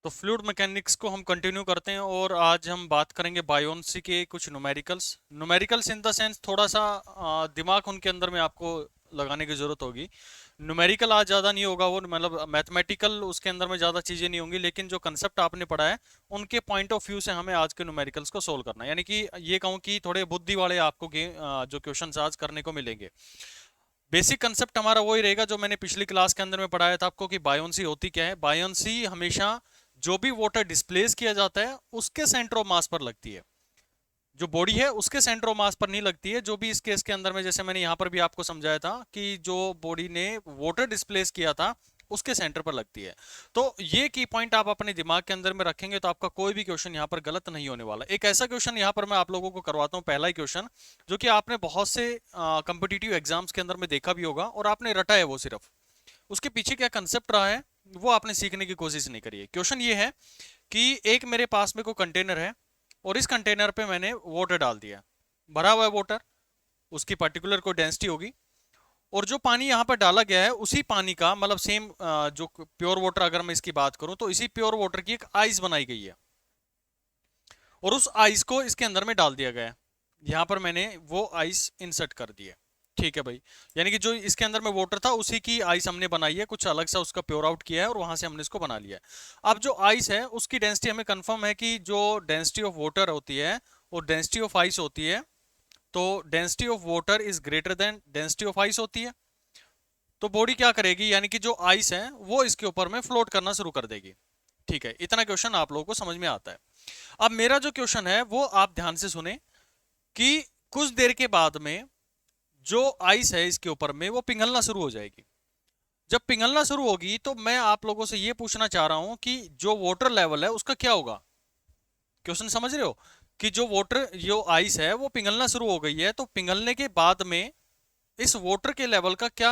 तो fluid mechanics को हम कंटिन्यू करते हैं और आज हम बात करेंगे बायोन्सी के कुछ न्यूमेरिकल्स इन द सेंस थोड़ा सा दिमाग उनके अंदर में आपको लगाने की जरूरत होगी। न्यूमेरिकल आज ज़्यादा नहीं होगा, वो मतलब मैथमेटिकल उसके अंदर में ज़्यादा चीज़ें नहीं होंगी, लेकिन जो कंसेप्ट आपने पढ़ा है उनके पॉइंट ऑफ व्यू से हमें आज के न्यूमेरिकल्स को सोल्व करना है। यानी कि ये कहूँ कि थोड़े बुद्धि वाले आपको जो क्वेश्चन आज करने को मिलेंगे। बेसिक कंसेप्ट हमारा वही रहेगा जो मैंने पिछली क्लास के अंदर में पढ़ाया था आपको कि बायोन्सी होती क्या है। बायोन्सी हमेशा जो भी वाटर डिस्प्लेस किया जाता है उसके सेंटर ऑफ मास पर लगती है, जो बॉडी है उसके सेंटर ऑफ मास पर नहीं लगती है। जो भी इस केस के अंदर में, जैसे मैंने यहां पर भी आपको समझाया था कि जो बॉडी ने वाटर डिस्प्लेस किया था उसके सेंटर पर लगती है। तो ये की पॉइंट आप अपने दिमाग के अंदर में रखेंगे तो आपका कोई भी क्वेश्चन यहाँ पर गलत नहीं होने वाला। एक ऐसा क्वेश्चन यहाँ पर मैं आप लोगों को करवाता हूँ, पहला ही क्वेश्चन जो कि आपने बहुत से कॉम्पिटिटिव एग्जाम्स के अंदर में देखा भी होगा और आपने रटा है, वो सिर्फ उसके पीछे क्या कंसेप्ट रहा है वो आपने सीखने की कोशिश नहीं करी है। क्वेश्चन ये है कि एक मेरे पास में कोई कंटेनर है और इस कंटेनर पे मैंने वाटर डाल दिया, भरा हुआ है वाटर, उसकी पर्टिकुलर कोई डेंसिटी होगी, और जो पानी यहाँ पर डाला गया है उसी पानी का मतलब सेम जो प्योर वाटर, अगर मैं इसकी बात करूं तो इसी प्योर वाटर की एक आइस बनाई गई है और उस आइस को इसके अंदर में डाल दिया गया है। यहाँ पर मैंने वो आइस इंसर्ट कर दी है, ठीक है भाई। यानी कि जो इसके अंदर में वाटर था उसी की आइस हमने बनाई है, कुछ अलग सा उसका प्योर आउट किया है और वहां से हमने इसको बना लिया है। अब जो आइस है उसकी डेंसिटी हमें कंफर्म है कि जो डेंसिटी ऑफ वाटर होती है और डेंसिटी ऑफ आइस होती है, तो density of water is greater than density of ice होती है। तो बॉडी क्या करेगी, यानी कि जो आइस है वो इसके ऊपर में फ्लोट करना शुरू कर देगी। ठीक है, इतना क्वेश्चन आप लोगों को समझ में आता है। अब मेरा जो क्वेश्चन है वो आप ध्यान से सुने कि कुछ देर के बाद में जो आइस है इसके ऊपर में वो पिघलना शुरू हो जाएगी। जब पिघलना शुरू होगी तो मैं आप लोगों से ये पूछना चाह रहा हूं कि जो वाटर लेवल है उसका क्या होगा। क्वेश्चन समझ रहे हो कि जो वाटर, जो आइस है वो पिघलना शुरू हो गई है, तो पिघलने के बाद में इस वाटर के लेवल का क्या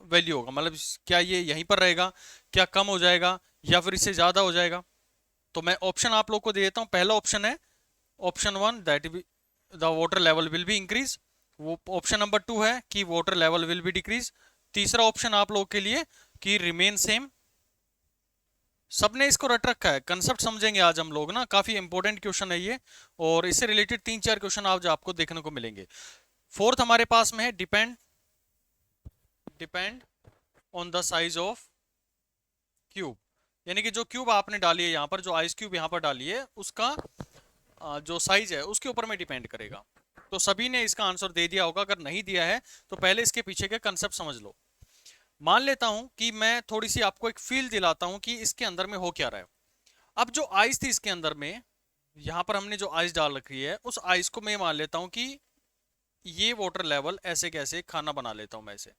वैल्यू होगा, मतलब क्या ये यहीं पर रहेगा, क्या कम हो जाएगा या फिर इससे ज्यादा हो जाएगा। तो मैं ऑप्शन आप लोग को दे देता हूं। पहला ऑप्शन है option one, that the water level will be increase. वो ऑप्शन नंबर टू है कि water level will be decrease. तीसरा ऑप्शन आप लोग के लिए कि रिमेन सेम। सबने इसको रट रखा है, कंसेप्ट समझेंगे आज हम लोग ना, काफी इंपॉर्टेंट क्वेश्चन है ये और इससे रिलेटेड तीन चार क्वेश्चन आज आपको देखने को मिलेंगे। फोर्थ हमारे पास में है depend depend on the size of cube. यानी कि जो क्यूब आपने डाली है यहाँ पर, जो आइस क्यूब यहाँ पर डाली है उसका जो साइज है उसके ऊपर में डिपेंड करेगा। तो सभी ने इसका आंसर दे दिया होगा, अगर नहीं दिया है तो पहले इसके पीछे के कंसेप्ट समझ लो। मान लेता हूं कि मैं थोड़ी सी आपको एक फील दिलाता हूं कि इसके अंदर में हो क्या रहा है। अब जो आइस थी इसके अंदर में, यहां पर हमने जो आइस डाल रखी है उस आइस को मैं मान लेता हूं कि ये वाटर लेवल ऐसे कैसे खाना बना लेता हूं मैं इसे।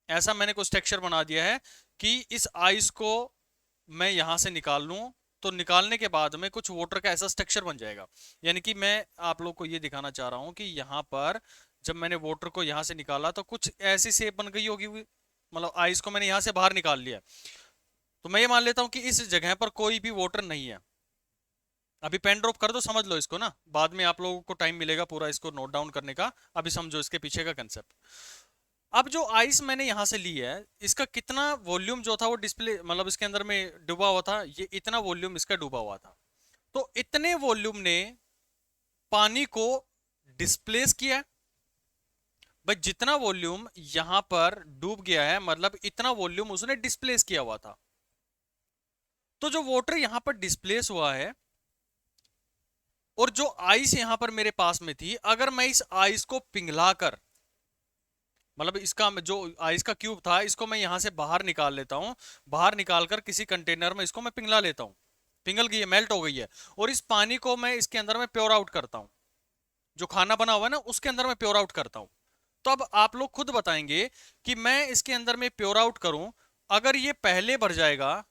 ऐसा मैंने कुछ टेक्सचर बना दिया है कि इस आइस को मैं यहां से निकाल लूं तो निकालने के बाद में कुछ वाटर का ऐसा स्ट्रक्चर बन जाएगा। यानी कि मैं आप लोग को ये दिखाना चाह रहा हूं कि यहाँ पर जब मैंने वाटर को यहाँ से निकाला तो कुछ ऐसी शेप बन गई होगी, मतलब आइस को मैंने यहाँ से बाहर निकाल लिया। तो मैं ये मान लेता हूँ कि इस जगह पर कोई भी वाटर नहीं है। अभी पेन ड्रॉप कर दो, समझ लो इसको ना, बाद में आप लोगों को टाइम मिलेगा पूरा इसको नोट डाउन करने का। अभी समझो इसके पीछे का कंसेप्ट। अब जो आइस मैंने यहां से ली है इसका कितना वॉल्यूम जो था वो डिस्प्ले, मतलब इसके अंदर में डूबा हुआ था, ये इतना वॉल्यूम इसका डूबा हुआ था। तो इतने वॉल्यूम ने पानी को डिस्प्लेस किया। भाई जितना वॉल्यूम यहां पर डूब गया है मतलब इतना वॉल्यूम उसने डिस्प्लेस किया हुआ था। तो जो वाटर यहां पर डिस्प्लेस हुआ है और जो आइस यहां पर मेरे पास में थी, अगर मैं इस आइस को पिघलाकर, मतलब इसका जो आइस का क्यूब था इसको मैं यहां से बाहर निकाल लेता हूं, बाहर निकालकर किसी कंटेनर में इसको मैं पिघला लेता हूं, पिघल गई है, मेल्ट हो गई है, और इस पानी को मैं इसके अंदर में प्योर आउट करता हूं, जो खाना बना हुआ है ना उसके अंदर मैं प्योर आउट करता हूं। तो अब आप लोग खुद बताएंगे कि मैं इसके अंदर में प्योर आउट करूं, अगर ये पहले भर जाएगा,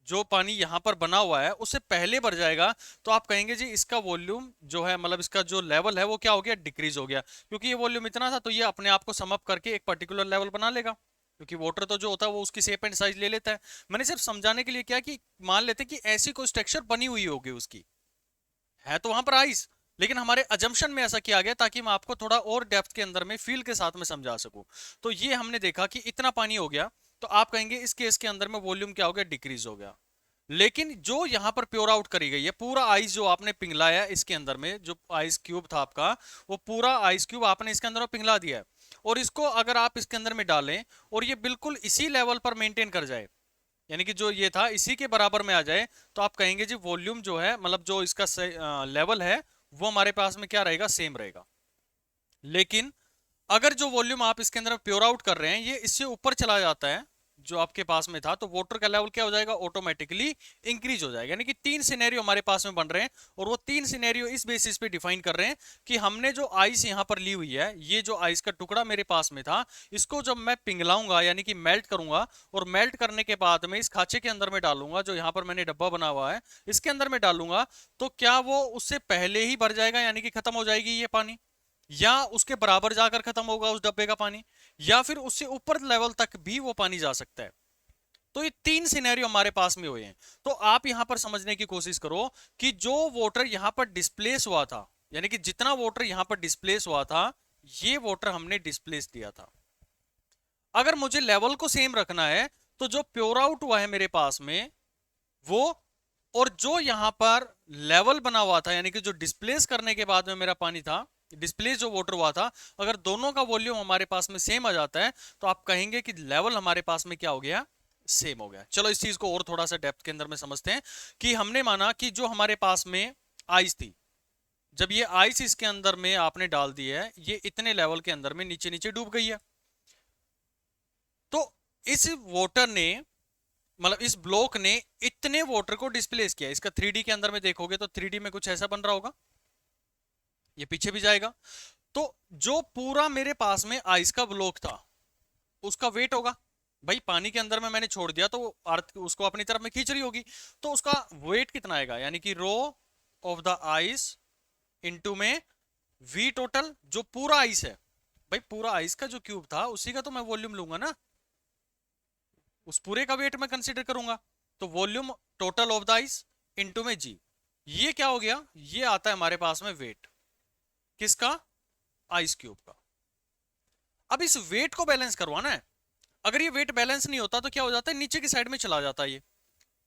जो पानी यहां पर बना हुआ है उससे पहले भर जाएगा, तो आप कहेंगे जी इसका वॉल्यूम जो है, मतलब इसका जो लेवल है वो क्या हो गया, डिक्रीज हो गया। क्योंकि ये वॉल्यूम इतना था तो ये अपने आप को सम अप करके एक पर्टिकुलर लेवल बना लेगा, क्योंकि वाटर तो जो होता है वो उसकी शेप एंड साइज ले लेता है। मैंने सिर्फ समझाने के लिए क्या कि मान लेते कि ऐसी कोई स्ट्रक्चर बनी हुई होगी उसकी, है तो वहां पर आइस, लेकिन हमारे अजम्पशन में ऐसा किया गया ताकि मैं आपको थोड़ा और डेप्थ के अंदर में फील के साथ में समझा सकूं। तो ये हमने देखा कि इतना पानी हो गया, तो आप कहेंगे इस केस के अंदर में वॉल्यूम क्या हो गया, डिक्रीज हो गया। लेकिन जो यहां पर प्योर आउट करी गई है, पूरा आइस जो आपने पिघलाया इसके अंदर में, जो आइस क्यूब था आपका, वो पूरा आइस क्यूब आपने इसके अंदर में पिघला दिया है। और इसको अगर आप इसके अंदर में डालें और ये बिल्कुल इसी लेवल पर मेंटेन कर जाए, यानी कि जो ये था इसी के बराबर में आ जाए, तो आप कहेंगे जी वॉल्यूम जो है, मतलब जो इसका लेवल है, वो हमारे पास में क्या रहेगा, सेम रहेगा। लेकिन अगर जो वॉल्यूम आप इसके अंदर प्योर आउट कर रहे हैं ये इससे ऊपर चला जाता है जो आपके पास में था, तो वाटर का लेवल क्या हो जाएगा, ऑटोमेटिकली इंक्रीज हो जाएगा। यानी कि तीन सिनेरियो हमारे पास में बन रहे हैं, और वो तीन सिनेरियो इस बेसिस पे डिफाइन कर रहे हैं कि हमने जो आइस यहां पर ली हुई है, ये जो आइस का टुकड़ा मेरे पास में था, इसको जब मैं पिघलाऊंगा यानी कि मेल्ट करूंगा, और मेल्ट करने के बाद में इस खांचे के अंदर में डालूंगा, जो यहां पर मैंने डब्बा बना हुआ है इसके अंदर में डालूंगा, तो क्या वो उससे पहले ही भर जाएगा, यानी कि खत्म हो जाएगी ये पानी, या उसके बराबर जाकर खत्म होगा उस डब्बे का पानी, या फिर उससे ऊपर लेवल तक भी वो पानी जा सकता है। तो ये तीन सिनेरियो हमारे पास में हुए हैं। तो आप यहां पर समझने की कोशिश करो कि जो वाटर यहां पर डिस्प्लेस हुआ था, यानी कि जितना वाटर यहां पर डिस्प्लेस हुआ था, ये वाटर हमने डिस्प्लेस दिया था। अगर मुझे लेवल को सेम रखना है, तो जो प्योर आउट हुआ है मेरे पास में वो, और जो यहां पर लेवल बना हुआ था, यानी कि जो डिस्प्लेस करने के बाद में मेरा पानी था, डिस्प्लेस जो वाटर हुआ था, अगर दोनों का वॉल्यूम हमारे पास में सेम आ जाता है, तो आप कहेंगे कि लेवल हमारे पास में क्या हो गया, सेम हो गया। चलो इस चीज को और थोड़ा सा डेप्थ के अंदर में समझते हैं कि हमने माना कि जो हमारे पास में आइस थी, जब ये आइस इसके अंदर में आपने डाल दी है, ये इतने लेवल के अंदर में नीचे नीचे डूब गई है, तो इस वाटर ने, मतलब इस ब्लॉक ने इतने वाटर को डिस्प्लेस किया। इसका 3D के अंदर में देखोगे तो 3D में कुछ ऐसा बन रहा होगा, ये पीछे भी जाएगा। तो जो पूरा मेरे पास में आइस का ब्लॉक था, उसका वेट होगा, भाई पानी के अंदर में मैंने छोड़ दिया तो अर्थ उसको अपनी तरफ में खींच रही होगी, तो उसका वेट कितना आएगा, यानी कि rho of the ice into में वी टोटल, जो पूरा आइस है, भाई पूरा आइस का जो क्यूब था उसी का तो मैं वॉल्यूम लूंगा ना, उस पूरे का वेट मैं कंसीडर करूंगा। तो volume total of the ice into में जी, ये क्या हो गया, ये आता है हमारे पास में वेट किसका, आइस क्यूब का। अब इस वेट को बैलेंस करवाना है, अगर ये वेट बैलेंस नहीं होता तो क्या हो जाता है, नीचे की साइड में चला जाता है ये।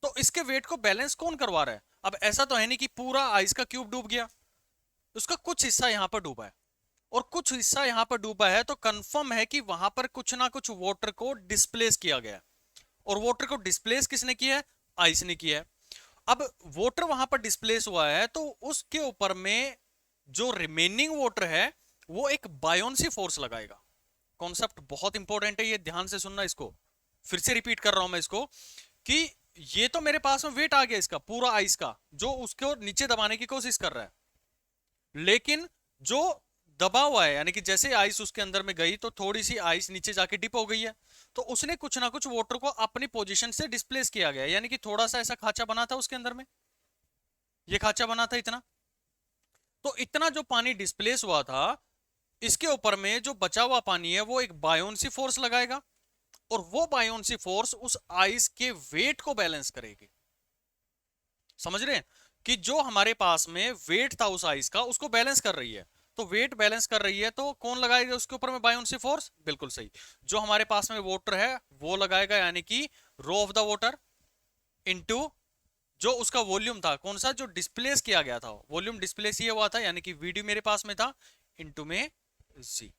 तो इसके वेट को बैलेंस कौन करवा रहा है, अब ऐसा तो है नहीं कि पूरा आइस का क्यूब डूब गया, उसका कुछ हिस्सा यहां पर डूबा है और कुछ हिस्सा यहां पर डूबा है, तो कंफर्म है कि वहां पर कुछ ना कुछ वाटर को डिस्प्लेस किया गया है। और वाटर को डिस्प्लेस किसने किया है, आइस ने किया है। अब वाटर वहां पर डिस्प्लेस हुआ है, तो उसके ऊपर में जो रिमेनिंग वाटर है वो एक बायोन्सी फोर्स लगाएगा। कॉन्सेप्ट बहुत इंपॉर्टेंट है, ये ध्यान से सुनना इसको, फिर से रिपीट कर रहा हूं मैं इसको, कि ये तो मेरे पास में वेट आ गया इसका पूरा आइस का, जो उसको नीचे दबाने की कोशिश कर रहा है, लेकिन जो दबा हुआ है, यानी कि जैसे आइस उसके अंदर में गई तो थोड़ी सी आइस नीचे जाके डिप हो गई है, तो उसने कुछ ना कुछ वाटर को अपनी पोजीशन से डिस्प्लेस किया गया, यानी कि थोड़ा सा ऐसा खाचा बना था उसके अंदर में, ये खाचा बना था इतना, तो इतना जो पानी डिस्प्लेस हुआ था, इसके ऊपर में जो बचा हुआ पानी है वो एक बायोन्सी फोर्स लगाएगा, और वो बायोन्सी फोर्स उस आइस के वेट को बैलेंस करेगी। समझ रहे हैं कि जो हमारे पास में वेट था उस आइस का, उसको बैलेंस कर रही है, तो वेट बैलेंस कर रही है, तो कौन लगाएगा उसके ऊपर में बायोन्सी फोर्स, बिल्कुल सही, जो हमारे पास में वाटर है वो लगाएगा, यानी कि rho of the water into जो उसका वॉल्यूम था, कौन सा, जो डिस्प्लेस किया गया था, वॉल्यूम डिस्प्लेस ये हुआ था, यानी कि वीडी मेरे पास में था, इनटू में जी,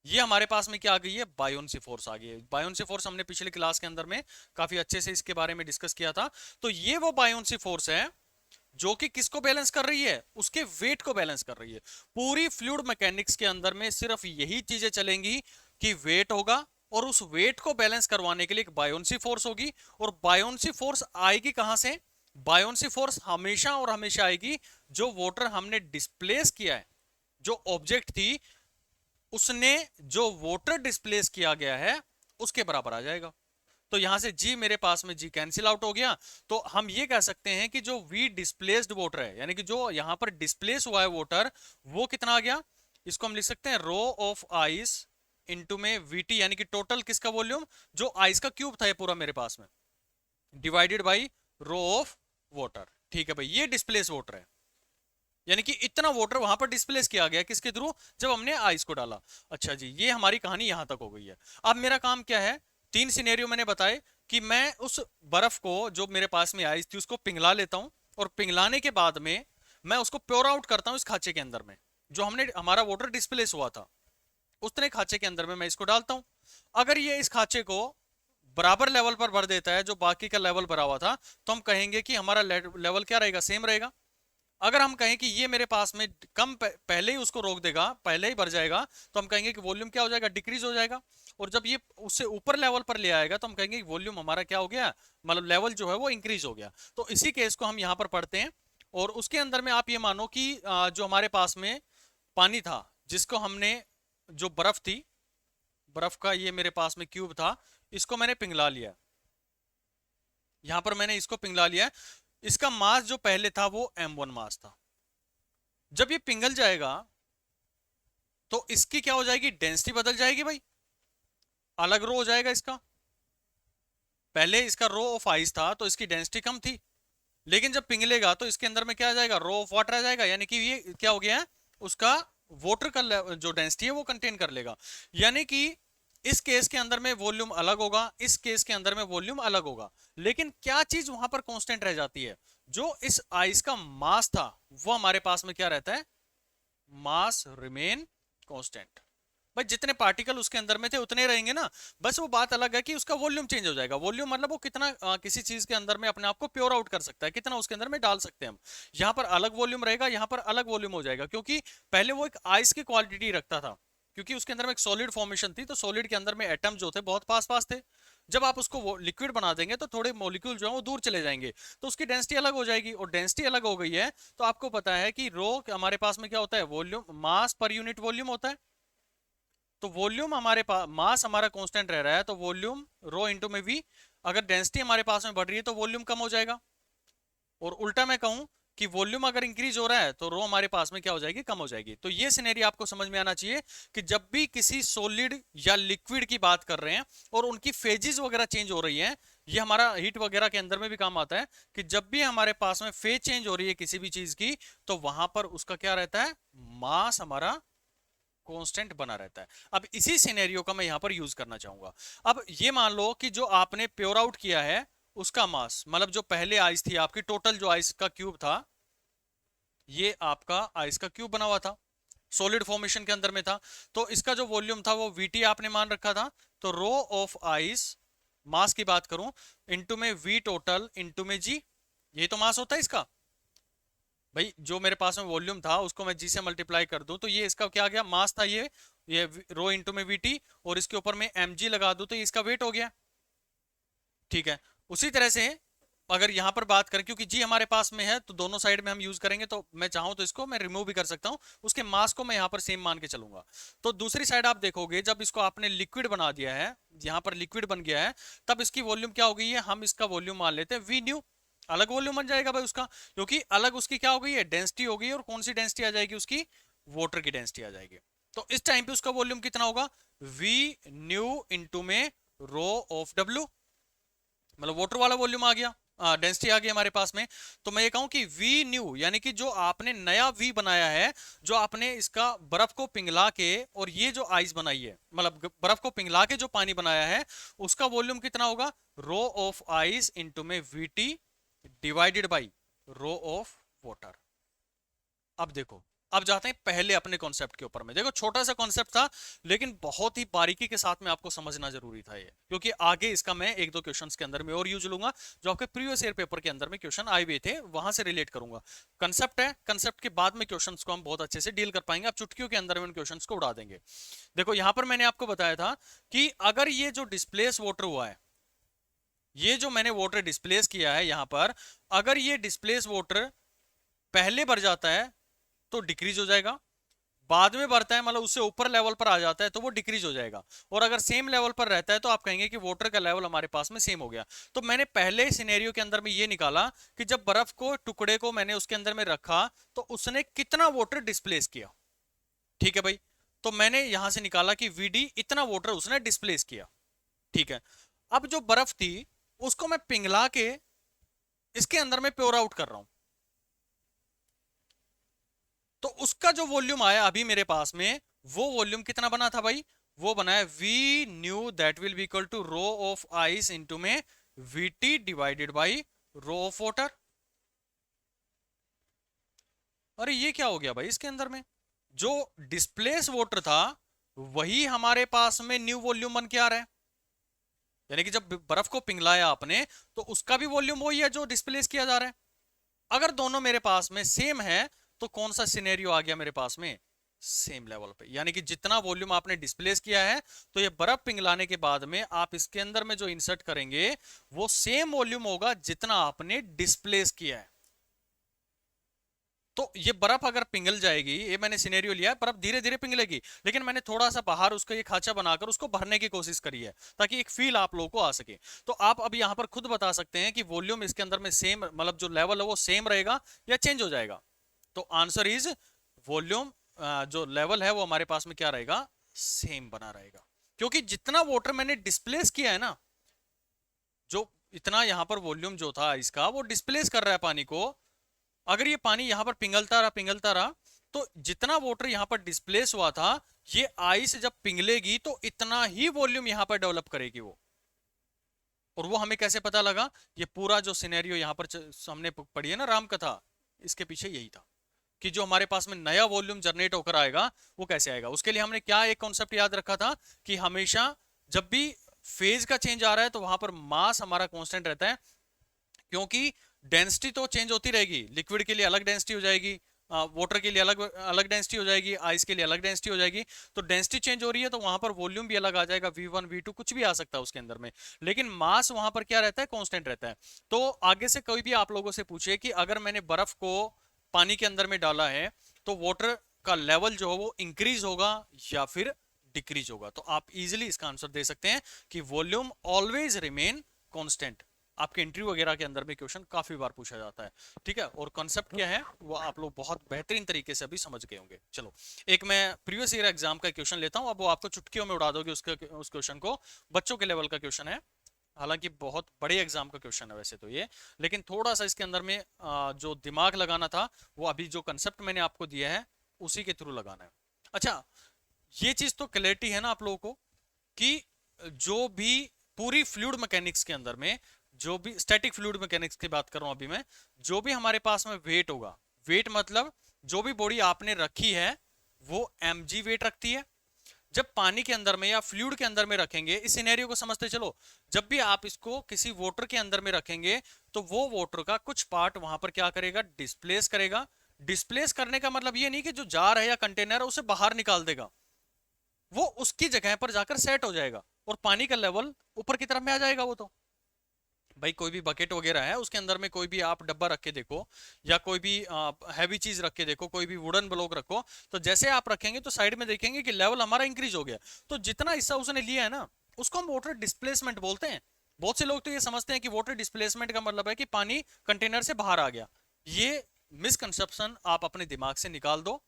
ये हमारे पास में क्या आ गई है, बायोन्सी फोर्स आ गई है। बायोन्सी फोर्स हमने पिछले क्लास के अंदर में काफी अच्छे से इसके बारे में डिस्कस किया था। तो ये वो बायोन्सी फोर्स है जो कि किसको बैलेंस कर रही है, उसके वेट को बैलेंस कर रही है। पूरी फ्लूइड मैकेनिक्स के अंदर में सिर्फ यही चीजें चलेंगी कि वेट होगा, और उस वेट को बैलेंस करवाने के लिए एक बायोन्सी फोर्स होगी, और बायोन्सी फोर्स आएगी कहां से, बायोन्सी फोर्स हमेशा और हमेशा आएगी जो वाटर हमने डिस्प्लेस किया है, जो ऑब्जेक्ट थी उसने जो वाटर डिस्प्लेस किया गया है उसके बराबर आ जाएगा। तो यहां से जी मेरे पास में जी कैंसिल आउट हो गया, तो हम ये कह सकते हैं कि जो वी डिस्प्लेस्ड वाटर है, यानी कि जो यहां पर डिस्प्लेस हुआ है वाटर, वो कितना आ गया, इसको हम लिख सकते हैं रो ऑफ आइस इनटू में वीटी, यानी कि टोटल किसका वॉल्यूम, जो आइस का क्यूब था ये पूरा मेरे पास में, divided by rho of water. ठीक है भाई, ये डिस्प्लेस वाटर है, यानी कि इतना वाटर वहां पर डिस्प्लेस किया गया किसके थ्रू, जब हमने आइस को डाला। अच्छा जी, ये हमारी कहानी यहां तक हो गई है। अब मेरा काम क्या है, तीन सिनेरियो मैंने बताए, कि मैं उस बर्फ को जो मेरे पास में आई थी उसको पिघला लेता हूं, और पिघलाने के बाद में मैं उसको प्योर आउट करता हूं इस खांचे के अंदर में, जो हमने हमारा वाटर डिस्प्लेस हुआ था उतने खांचे के अंदर में मैं इसको डालता हूं। अगर ये इस खांचे को बराबर लेवल पर भर देता है जो बाकी का लेवल भरा हुआ था, तो हम कहेंगे कि हमारा लेवल क्या रहेगा, सेम रहेगा। अगर हम कहें कि ये मेरे पास में कम पहले ही उसको रोक देगा, पहले ही भर जाएगा, तो हम कहेंगे कि वॉल्यूम क्या हो जाएगा, डिक्रीज हो जाएगा। और जब ये उससे ऊपर लेवल पर ले आएगा तो हम कहेंगे कि वॉल्यूम हमारा क्या हो गया, मतलब लेवल जो है वो इंक्रीज हो गया। तो इसी केस को हम यहाँ पर पढ़ते हैं। और उसके अंदर में आप ये मानो कि जो हमारे पास में पानी था, जिसको हमने, जो बर्फ थी, बर्फ का ये मेरे पास में क्यूब था, इसको मैंने पिघला लिया। यहां पर मैंने इसको पिघला लिया। इसका मास जो पहले था वो m1 मास था। जब ये पिघल जाएगा तो इसकी क्या हो जाएगी, डेंसिटी बदल जाएगी भाई, अलग रो हो जाएगा इसका। पहले इसका रो ऑफ आइस था तो इसकी डेंसिटी कम थी, लेकिन जब पिघलेगा तो इसके अंदर में क्या आ जाएगा, रो ऑफ वाटर आ जाएगा। यानी कि ये क्या हो गया है, उसका वाटर का जो डेंसिटी है वो कंटेन कर लेगा। यानी कि इस केस के अंदर में वॉल्यूम अलग होगा, इस केस के अंदर में वॉल्यूम अलग होगा, लेकिन क्या चीज वहां पर कांस्टेंट रह जाती है, जो इस आइस का मास था वो हमारे पास में क्या रहता है, मास रिमेन कांस्टेंट। भाई जितने पार्टिकल उसके अंदर में थे उतने रहेंगे ना, बस वो बात अलग है कि उसका वॉल्यूम चेंज हो जाएगा। वॉल्यूम मतलब वो कितना किसी चीज के अंदर में अपने आप को प्योर आउट कर सकता है, कितना उसके अंदर में डाल सकते हैं हम। यहाँ पर अलग वॉल्यूम रहेगा, यहाँ पर अलग वॉल्यूम हो जाएगा, क्योंकि पहले वो एक आइस की क्वालिटी रखता था, क्योंकि उसके अंदर में एक सॉलिड फॉर्मेशन थी, तो सॉलिड के अंदर में एटम जो थे बहुत पास पास थे। जब आप उसको लिक्विड बना देंगे तो थोड़े मॉलिक्यूल जो है वो दूर चले जाएंगे, तो उसकी डेंसिटी अलग हो जाएगी। और डेंसिटी अलग हो गई है तो आपको पता है कि रो हमारे पास में क्या होता है, वॉल्यूम, मास पर यूनिट वॉल्यूम होता है। तो वॉल्यूम हमारे पास, मास हमारा कांस्टेंट रह रहा है, तो वॉल्यूम रो इंटू में वी। अगर डेंसिटी हमारे पास में बढ़ रही है तो वॉल्यूम कम हो जाएगा। और उल्टा मैं कहूं कि वॉल्यूम अगर इंक्रीज हो रहा है तो रो हमारे पास में क्या हो जाएगी, कम हो जाएगी। तो ये सिनेरियो आपको समझ में आना चाहिए कि जब भी किसी सॉलिड या लिक्विड की बात कर रहे हैं और उनकी फेजेस वगैरह चेंज हो रही हैं, ये हमारा हीट वगैरह के अंदर में भी काम आता है कि जब भी हमारे पास में फेज चेंज हो रही है किसी भी चीज की, तो वहां पर उसका क्या रहता है, मास हमारा कांस्टेंट बना रहता है। अब इसी सिनेरियो का मैं यहां पर यूज करना चाहूंगा। अब ये मान लो कि जो आपने प्योर आउट किया है उसका मास, मतलब जो पहले आइस थी आपकी, टोटल जो आइस का क्यूब था, ये आपका आइस का क्यूब बना हुआ था, सॉलिड फॉर्मेशन के अंदर में था। तो इसका जो वॉल्यूम था वो वीटी आपने मान रखा था। तो रो ऑफ आइस, मास की बात करूं, इंटू में वी टोटल इंटू में जी, यही तो मास होता है इसका। भाई जो मेरे पास में वॉल्यूम था उसको मैं जी से मल्टीप्लाई कर दूं तो ये इसका क्या आ गया, मास था ये रो इंटू में वीटी, और इसके ऊपर में एम जी लगा दूं तो ये इसका वेट हो गया। ठीक है, उसी तरह से अगर यहां पर बात करें, क्योंकि जी हमारे पास में है तो दोनों साइड में हम यूज करेंगे, तो मैं चाहूं तो इसको मैं रिमूव भी कर सकता हूं, उसके मास को मैं यहां पर सेम मान के चलूंगा। तो दूसरी साइड आप देखोगे जब इसको आपने लिक्विड बना दिया है, यहां पर लिक्विड बन गया है, तब इसकी वॉल्यूम क्या हो गई है, हम इसका वॉल्यूम मान लेते हैं वी न्यू। अलग वॉल्यूम बन जाएगा भाई उसका, क्योंकि अलग उसकी क्या हो गई है, डेंसिटी हो गई। और कौन सी डेंसिटी आ जाएगी उसकी, वाटर की डेंसिटी आ जाएगी। तो इस टाइम पे उसका वॉल्यूम कितना होगा, वी न्यू इंटू में रो ऑफ डब्ल्यू, मतलब वाटर वाला वॉल्यूम आ गया, डेंसिटी आ गई हमारे पास में। तो मैं ये कहूं कि वी न्यू, यानी कि जो आपने नया वी बनाया है, जो आपने इसका बर्फ को पिघला के और ये जो आइस बनाई है, मतलब बर्फ को पिघला के जो पानी बनाया है, उसका वॉल्यूम कितना होगा, रो ऑफ आइस इंटू में VT divided by rho of water. अब देखो, अब जाते हैं पहले अपने कॉन्सेप्ट के ऊपर में। देखो छोटा सा कॉन्सेप्ट था, लेकिन बहुत ही बारीकी के साथ में आपको समझना जरूरी था ये, क्योंकि आगे इसका मैं एक दो क्वेश्चंस के अंदर में और यूज लूंगा, जो आपके प्रीवियस ईयर पेपर के अंदर में क्वेश्चन आए हुए थे, वहां से रिलेट करूंगा। कंसेप्ट है, कंसेप्ट के बाद में क्वेश्चंस को हम बहुत अच्छे से डील कर पाएंगे, आप चुटकियों के अंदर में उन क्वेश्चंस को उड़ा देंगे। देखो यहां पर मैंने आपको बताया था कि अगर ये जो डिस्प्लेस वाटर हुआ है, ये जो मैंने वाटर डिस्प्लेस किया है यहां पर, अगर ये डिस्प्लेस वाटर पहले भर जाता है तो डिक्रीज हो जाएगा, बाद में बढ़ता है मतलब उससे ऊपर लेवल पर आ जाता है तो वो डिक्रीज हो जाएगा, और अगर सेम लेवल पर रहता है तो आप कहेंगे कि वाटर का लेवल हमारे पास में सेम हो गया। तो मैंने पहले सिनेरियो के अंदर में ये निकाला कि जब बर्फ को टुकड़े को मैंने उसके अंदर में रखा तो उसने कितना वाटर डिस्प्लेस किया। ठीक है भाई, तो मैंने यहां से निकाला कि वीडी इतना वाटर उसने डिस्प्लेस किया। ठीक है, अब जो बर्फ थी उसको मैं पिघला के इसके अंदर में प्योर आउट कर रहा हूं, तो उसका जो वॉल्यूम आया अभी मेरे पास में, वो वॉल्यूम कितना बना था भाई, वो बना है V new that will be equal to rho of ice into में VT divided by rho of water. अरे ये क्या हो गया भाई, इसके अंदर में जो डिस्प्लेस वाटर था वही हमारे पास में न्यू वॉल्यूम बन के आ रहा है। यानी कि जब बर्फ को पिघलाया आपने तो उसका भी वॉल्यूम वही है जो डिस्प्लेस किया जा रहा है। अगर दोनों मेरे पास में सेम है तो कौन सा सिनेरियो आ गया मेरे पास में, सेम लेवल पे। यानी कि जितना वॉल्यूम आपने डिस्प्लेस किया है तो ये बर्फ पिघलाने के बाद में आप इसके अंदर में जो इंसर्ट करेंगे वो सेम वॉल्यूम होगा जितना आपने डिस्प्लेस किया है। तो ये बर्फ अगर पिघल जाएगी, ये मैंने सिनेरियो लिया है, बर्फ धीरे धीरे पिघलेगी, लेकिन मैंने थोड़ा सा बाहर उसका ये खांचा बनाकर उसको भरने की कोशिश करी है ताकि एक फील आप लोगों को आ सके। तो आप अब यहां पर खुद बता सकते हैं कि वॉल्यूम इसके अंदर में सेम, मतलब जो लेवल है वो सेम रहेगा या चेंज हो जाएगा। तो आंसर इज वॉल्यूम, जो लेवल है वो हमारे पास में क्या रहेगा, सेम बना रहेगा। क्योंकि जितना वाटर मैंने डिस्प्लेस किया है ना, जो इतना यहां पर वॉल्यूम जो था इसका वो डिस्प्लेस कर रहा है पानी को। अगर ये पानी यहां पर पिघलता रहा तो जितना वाटर यहां पर डिस्प्लेस हुआ था ये आइस जब पिघलेगी तो इतना ही वॉल्यूम यहां पर डेवलप करेगी वो। और वो हमें कैसे पता लगा, ये पूरा जो सिनेरियो यहां पर हमने पढ़ी है ना राम कथा, इसके पीछे यही था कि जो हमारे पास में नया वॉल्यूम जनरेट होकर आएगा वो कैसे आएगा। उसके लिए हमने क्या एक कॉन्सेप्ट याद रखा था कि हमेशा जब भी फेज का चेंज आ रहा है तो वहां पर मास हमारा कांस्टेंट रहता है, क्योंकि डेंसिटी तो चेंज होती रहेगी। लिक्विड के लिए अलग डेंसिटी हो जाएगी, वाटर के लिए अलग अलग डेंसिटी हो जाएगी, आइस के लिए अलग डेंसिटी हो जाएगी। तो डेंसिटी चेंज हो रही है तो वहां पर वॉल्यूम भी अलग आ जाएगा, V1 V2 कुछ भी आ सकता है उसके अंदर में, लेकिन मास वहां पर क्या रहता है, कांस्टेंट रहता है। तो आगे से कोई भी आप लोगों से पूछे कि अगर मैंने बर्फ को पानी के अंदर में डाला है तो वाटर का लेवल जो है वो इंक्रीज होगा या फिर डिक्रीज होगा, तो आप इजिली इसका आंसर दे सकते हैं कि वॉल्यूम ऑलवेज रिमेन कांस्टेंट। आपके इंटरव्यू वगैरह के अंदर में क्वेश्चन काफी बार पूछा जाता है। ठीक है, और कॉन्सेप्ट क्या है वो आप लोग बहुत बेहतरीन तरीके से अभी समझ गए होंगे। चलो एक मैं प्रीवियस ईयर एग्जाम का क्वेश्चन लेता हूं, अब वो आपको चुटकियों में उड़ा दोगे उसके उस क्वेश्चन को। बच्चों के लेवल का क्वेश्चन है, हालांकि बहुत बड़े एग्जाम का क्वेश्चन है वैसे तो ये, लेकिन थोड़ा सा इसके अंदर में जो दिमाग लगाना था वो अभी जो कंसेप्ट मैंने आपको दिया है उसी के थ्रू लगाना है। अच्छा, ये चीज तो क्लैरिटी है ना आप लोगों को कि जो भी पूरी फ्लूइड मैकेनिक्स के अंदर में, जो भी स्टैटिक फ्लूइड मैकेनिक्स की बात कर रहा हूं अभी मैं, जो भी हमारे पास में वेट होगा, वेट मतलब जो भी बॉडी आपने रखी है वो mg वेट रखती है। जब पानी के अंदर में या फ्लूइड के अंदर में रखेंगे, इस सिनेरियो को समझते चलो, जब भी आप इसको किसी वाटर के अंदर में रखेंगे तो वो वाटर का कुछ पार्ट वहां पर क्या करेगा, डिस्प्लेस करेगा। डिस्प्लेस करने का मतलब ये नहीं कि जो जार है या कंटेनर है उसे बाहर निकाल देगा, वो उसकी जगह पर जाकर सेट हो जाएगा और पानी का लेवल ऊपर की तरफ में आ जाएगा। वो तो भाई कोई भी बकेट वगैरह है उसके अंदर में कोई भी आप डब्बा रख के देखो या कोई भी हैवी चीज रख के देखो, कोई भी वुडन ब्लॉक रखो, तो जैसे आप रखेंगे तो साइड में देखेंगे कि लेवल हमारा इंक्रीज हो गया। तो जितना हिस्सा उसने लिया है ना उसको हम वाटर डिस्प्लेसमेंट बोलते हैं। बहुत से लोग तो ये समझते हैं कि वाटर डिस्प्लेसमेंट का मतलब है कि पानी कंटेनर से बाहर आ गया। ये मिसकंसेप्शन आप अपने दिमाग से निकाल दो।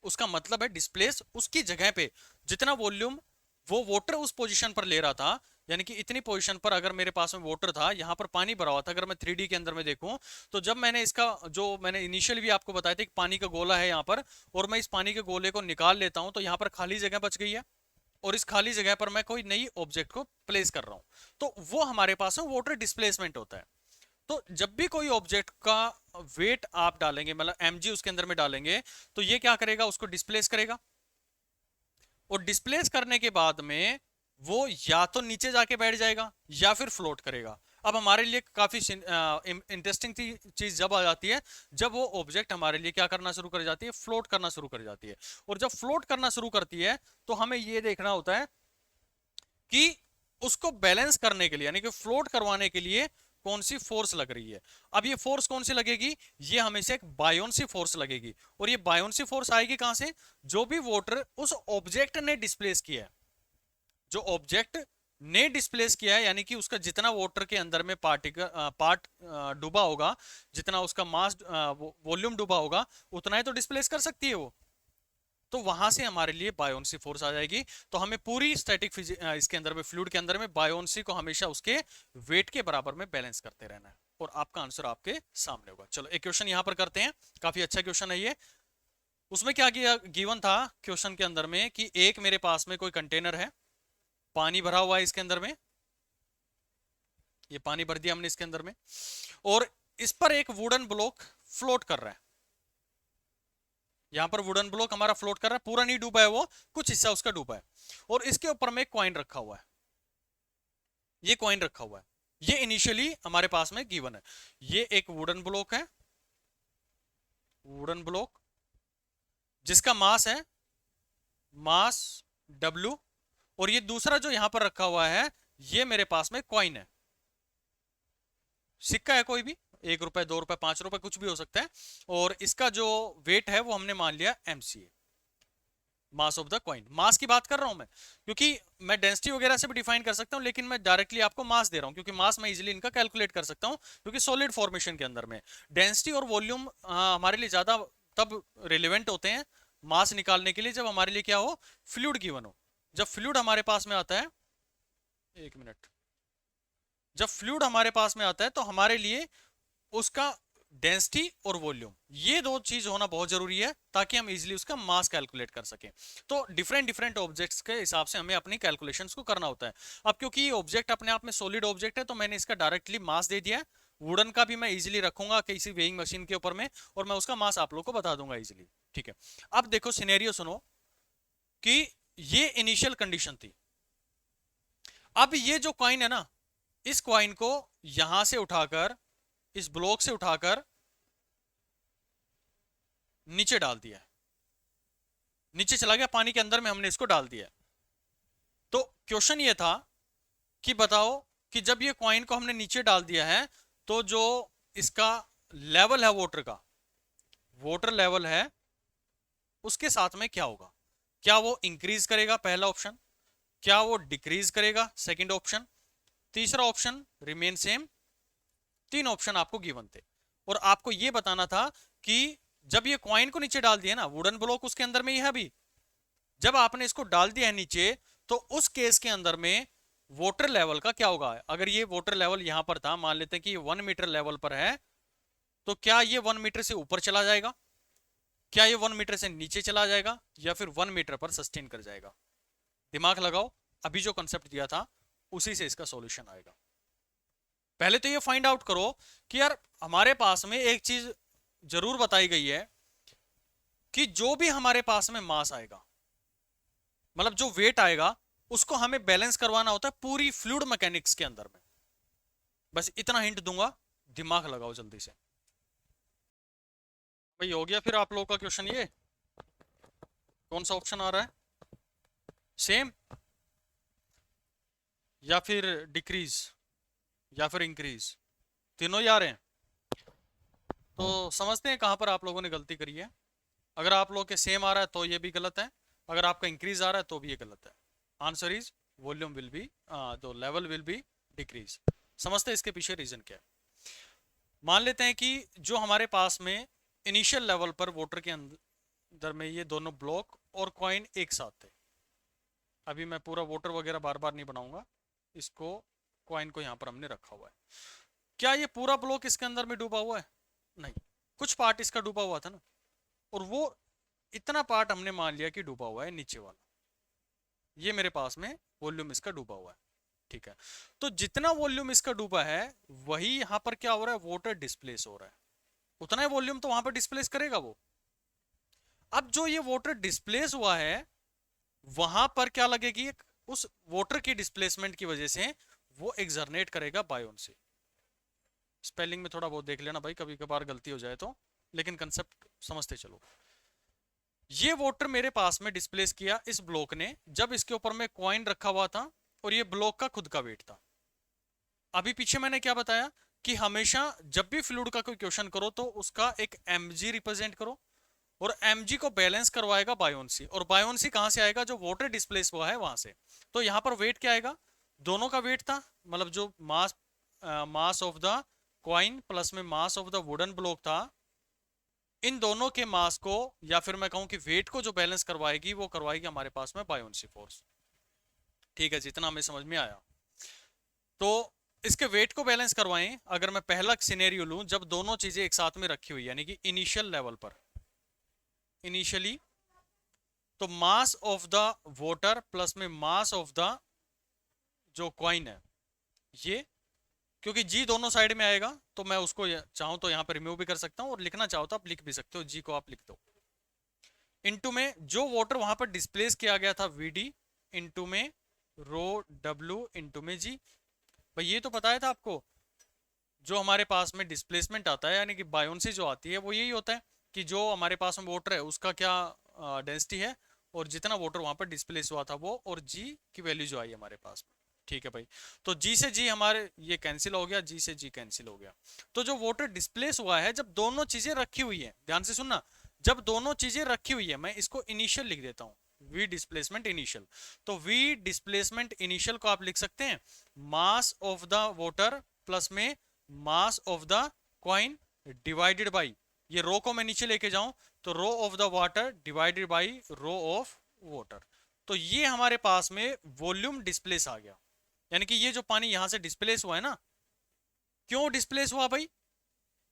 उसका मतलब है डिस्प्लेस, उसकी जगह पे जितना वॉल्यूम वो वाटर उस पोजीशन पर ले रहा था, यानी कि इतनी पोजीशन पर अगर मेरे पास में वाटर था, यहां पर पानी भरा हुआ था, अगर मैं 3D के अंदर में देखूं तो जब मैंने इसका जो मैंने इनिशियली भी आपको बताया था कि पानी का गोला है यहां पर, और मैं इस पानी के गोले को निकाल लेता हूं तो यहां पर खाली जगह बच गई है, और इस खाली जगह पर मैं कोई नई ऑब्जेक्ट को प्लेस कर रहा हूं, तो वो हमारे पास में वाटर डिस्प्लेसमेंट होता है। तो जब भी कोई ऑब्जेक्ट का वेट आप डालेंगे, मतलब mg उसके अंदर में डालेंगे, तो ये क्या करेगा, उसको डिस्प्लेस करेगा, और डिस्प्लेस करने के बाद में वो या तो नीचे जाके बैठ जाएगा या फिर फ्लोट करेगा। अब हमारे लिए काफी इंटरेस्टिंग चीज जब आ जाती है जब वो ऑब्जेक्ट हमारे लिए क्या करना शुरू कर जाती है, फ्लोट करना शुरू कर जाती है। और जब फ्लोट करना शुरू करती है तो हमें ये देखना होता है कि उसको बैलेंस करने के लिए, यानी कि फ्लोट करवाने के लिए कौन सी फोर्स लग रही है। अब ये फोर्स कौन सी लगेगी, ये हमेशा एक बायोन्सी फोर्स लगेगी। और ये बायोन्सी फोर्स आएगी कहां से, जो भी वाटर उस ऑब्जेक्ट ने डिस्प्लेस किया है, जो ऑब्जेक्ट ने डिस्प्लेस किया है, यानी कि उसका जितना वाटर के अंदर में पार्ट डूबा होगा, जितना उसका मास वॉल्यूम डूबा होगा, उतना ही तो डिस्प्लेस कर सकती है वो। तो वहां से हमारे लिए बायोन्सी फोर्स आ जाएगी। तो हमें पूरी स्टैटिक इसके अंदर में, फ्लूइड के अंदर में बायोन्सी को हमेशा उसके वेट के बराबर में बैलेंस करते रहना है, और आपका आंसर आपके सामने होगा। चलो एक क्वेश्चन यहां पर करते हैं, काफी अच्छा क्वेश्चन है ये। उसमें क्या किया गिवन था क्वेश्चन के अंदर में कि एक मेरे पास में कोई कंटेनर है, पानी भरा हुआ है इसके अंदर में, ये पानी भर दिया हमने इसके अंदर में, और इस पर एक वुडन ब्लॉक फ्लोट कर रहा है। यहां पर वुडन ब्लॉक हमारा फ्लोट कर रहा है, पूरा नहीं डूबा है वो, कुछ हिस्सा उसका डूबा है। और इसके ऊपर में एक कॉइन रखा हुआ है, ये कॉइन रखा हुआ है, ये इनिशियली हमारे पास में गिवन है। ये एक वुडन ब्लॉक है, वुडन ब्लॉक जिसका मास है मास W, और ये दूसरा जो यहां पर रखा हुआ है ये मेरे पास में कॉइन है, सिक्का है कोई भी, 1 रुपए 2 रुपए 5 रुपए कुछ भी हो सकता है, और इसका जो वेट है वो हमने मान लिया MCA, mass of the coin. Mass की बात कर रहा हूं मैं, क्योंकि मैं डेंसिटी वगैरह से भी डिफाइन कर सकता हूं, लेकिन मैं डायरेक्टली आपको मास दे रहा हूं, क्योंकि मास मैं इजीली इनका कैलकुलेट कर सकता हूं, क्योंकि सॉलिड फॉर्मेशन के अंदर में डेंसिटी और वॉल्यूम हमारे लिए ज्यादा तब रिलेवेंट होते हैं मास निकालने के लिए, जब हमारे लिए क्या हो, फ्लूइड गिवन हो। जब फ्लूइड हमारे पास में आता है, 1 मिनट, जब फ्लूइड हमारे पास में आता है तो हमारे लिए उसका डेंसिटी और वॉल्यूम, ये दो चीज होना बहुत जरूरी है, ताकि हम इजीली उसका मास कैलकुलेट कर सकें। तो डिफरेंट डिफरेंट ऑब्जेक्ट्स के हिसाब से हमें अपनी कैलकुलेशंस को करना होता है। अब क्योंकि ये ऑब्जेक्ट अपने आप में सॉलिड ऑब्जेक्ट है, तो मैंने इसका डायरेक्टली मास दे दिया है। वुडन का भी मैं इजीली रखूंगा किसी वेइंग मशीन के ऊपर में, और मैं उसका मास आप लोग को बता दूंगा इजीली। ठीक है, अब देखो सिनेरियो सुनो कि ये इनिशियल कंडीशन थी। अब ये जो कॉइन है ना, इस कॉइन को यहां से उठाकर, इस ब्लॉक से उठाकर नीचे डाल दिया, नीचे चला गया पानी के अंदर में, हमने इसको डाल दिया। तो क्वेश्चन ये था कि बताओ कि जब ये कॉइन को हमने नीचे डाल दिया है, तो जो इसका लेवल है वाटर का, वाटर लेवल है, उसके साथ में क्या होगा? क्या वो इंक्रीज करेगा, पहला ऑप्शन, क्या वो डिक्रीज करेगा, सेकंड ऑप्शन, तीसरा ऑप्शन रिमेन सेम। तीन ऑप्शन आपको गिवन थे, और आपको ये बताना था कि जब ये कॉइन को नीचे डाल दिया ना, वुडन ब्लॉक उसके अंदर में ही है अभी, जब आपने इसको डाल दिया है नीचे, तो उस केस के अंदर में वाटर लेवल का क्या होगा? अगर ये वाटर लेवल यहां पर था, मान लेते हैं कि 1 मीटर लेवल पर है, तो क्या ये 1 मीटर से ऊपर चला जाएगा, क्या ये 1 मीटर से नीचे चला जाएगा, या फिर 1 मीटर पर सस्टेन कर जाएगा? दिमाग लगाओ, अभी जो कंसेप्ट दिया था उसी से इसका सॉल्यूशन आएगा। पहले तो ये फाइंड आउट करो कि यार हमारे पास में एक चीज जरूर बताई गई है कि जो भी हमारे पास में मास आएगा, मतलब जो वेट आएगा, उसको हमें बैलेंस करवाना होता है पूरी फ्लूइड मैकेनिक्स के अंदर में। बस इतना हिंट दूंगा, दिमाग लगाओ जल्दी से। भाई हो गया फिर आप लोगों का क्वेश्चन? ये कौन सा ऑप्शन आ रहा है, सेम या फिर डिक्रीज या फिर इंक्रीज? तीनों ही आ रहे हैं। तो समझते हैं कहां पर आप लोगों ने गलती करी है। अगर आप लोगों के सेम आ रहा है तो ये भी गलत है, अगर आपका इंक्रीज आ रहा है तो भी ये गलत है। Answer is volume will be, the level will be decrease. समझते हैं इसके पीछे रीजन क्या है। मान लेते हैं कि जो हमारे पास में इनिशियल लेवल पर वाटर के अंदर में ये दोनों ब्लॉक और कॉइन एक साथ थे। अभी मैं पूरा वाटर वगैरह बार बार नहीं बनाऊंगा, इसको कॉइन को यहाँ पर हमने रखा हुआ है। क्या ये पूरा ब्लॉक इसके अंदर में डूबा हुआ है? नहीं, कुछ पार्ट इसका डूबा हुआ था ना, और वो इतना पार्ट हमने मान लिया कि डूबा हुआ है नीचे वाला, ये मेरे पास में वॉल्यूम इसका डूबा हुआ है। ठीक है, तो जितना वॉल्यूम इसका डूबा है, वही यहां पर क्या हो रहा है, वाटर डिस्प्लेस हो रहा है, उतना ही वॉल्यूम तो वहां पर डिस्प्लेस करेगा वो। अब जो ये वाटर डिस्प्लेस हुआ है, वहां पर क्या लगेगी, उस वाटर की डिस्प्लेसमेंट की वजह से वो एक्सर्नेट करेगा बायोन से। स्पेलिंग में थोड़ा बहुत देख लेना भाई, कभी कभार गलती हो जाए तो, लेकिन कंसेप्ट समझते चलो। ये वाटर मेरे पास में डिस्प्लेस किया इस ब्लॉक ने, जब इसके ऊपर में कॉइन रखा हुआ था, और ये ब्लॉक का खुद का वेट था। अभी पीछे मैंने क्या बताया कि हमेशा जब भी फ्लूइड का कोई क्वेश्चन करो तो उसका एक mg रिप्रेजेंट करो, और mg को बैलेंस करवाएगा बायोन्सी, और बायोन्सी कहां से आएगा, जो वाटर डिस्प्लेस हुआ है वहां से। तो यहां पर वेट क्या आएगा, दोनों का वेट था, मतलब जो mass of the coin plus में mass of the wooden block था, इन दोनों के मास को, या फिर मैं कहूं कि वेट को जो बैलेंस करवाएगी, वो करवाएगी हमारे पास में बायोन्सी फोर्स। ठीक है, जितना हमें समझ में आया। तो इसके वेट को बैलेंस करवाएं, अगर मैं पहला सिनेरियो लूं जब दोनों चीजें एक साथ में रखी हुई, यानी कि इनिशियल लेवल पर, इनिशियली, तो मास ऑफ द वाटर प्लस में मास ऑफ द जो कॉइन है, ये क्योंकि जी दोनों साइड में आएगा, तो मैं उसको चाहूँ तो यहाँ पे रिमूव भी कर सकता हूँ, और लिखना चाहो तो आप लिख भी सकते हो, जी को आप लिख दो। इनटू में जो वाटर वहां पर डिस्प्लेस किया गया था वीडी, इनटू में रो डब्ल्यू इनटू में जी। भाई ये तो बताया था आपको, जो हमारे पास में डिस्प्लेसमेंट आता है यानी कि बायोन्सी जो आती है वो यही होता है कि जो हमारे पास में वाटर है उसका क्या डेंसिटी है, और जितना वाटर वहां पर डिस्प्लेस हुआ था वो, और जी की वैल्यू जो आई हमारे पास में। ठीक है भाई, तो जी से जी हमारे ये कैंसिल हो गया, जी से जी कैंसिल हो गया। तो जो वाटर डिस्प्लेस हुआ है, जब दोनों चीजें रखी हुई है, ध्यान से सुनना, जब दोनों चीजें रखी हुई है, मैं इसको इनिशियल लिख देता हूँ, वी डिस्प्लेसमेंट इनिशियल। तो वी डिस्प्लेसमेंट इनिशियल को आप लिख सकते हैं mass of the water plus में mass of the coin divided by, ये रो को मैं नीचे लेके जाऊं तो rho of the water divided by rho of water. तो ये हमारे पास में वॉल्यूम डिस्प्लेस आ गया, यानी कि ये जो पानी यहां से डिस्प्लेस हुआ है ना, क्यों डिस्प्लेस हुआ भाई?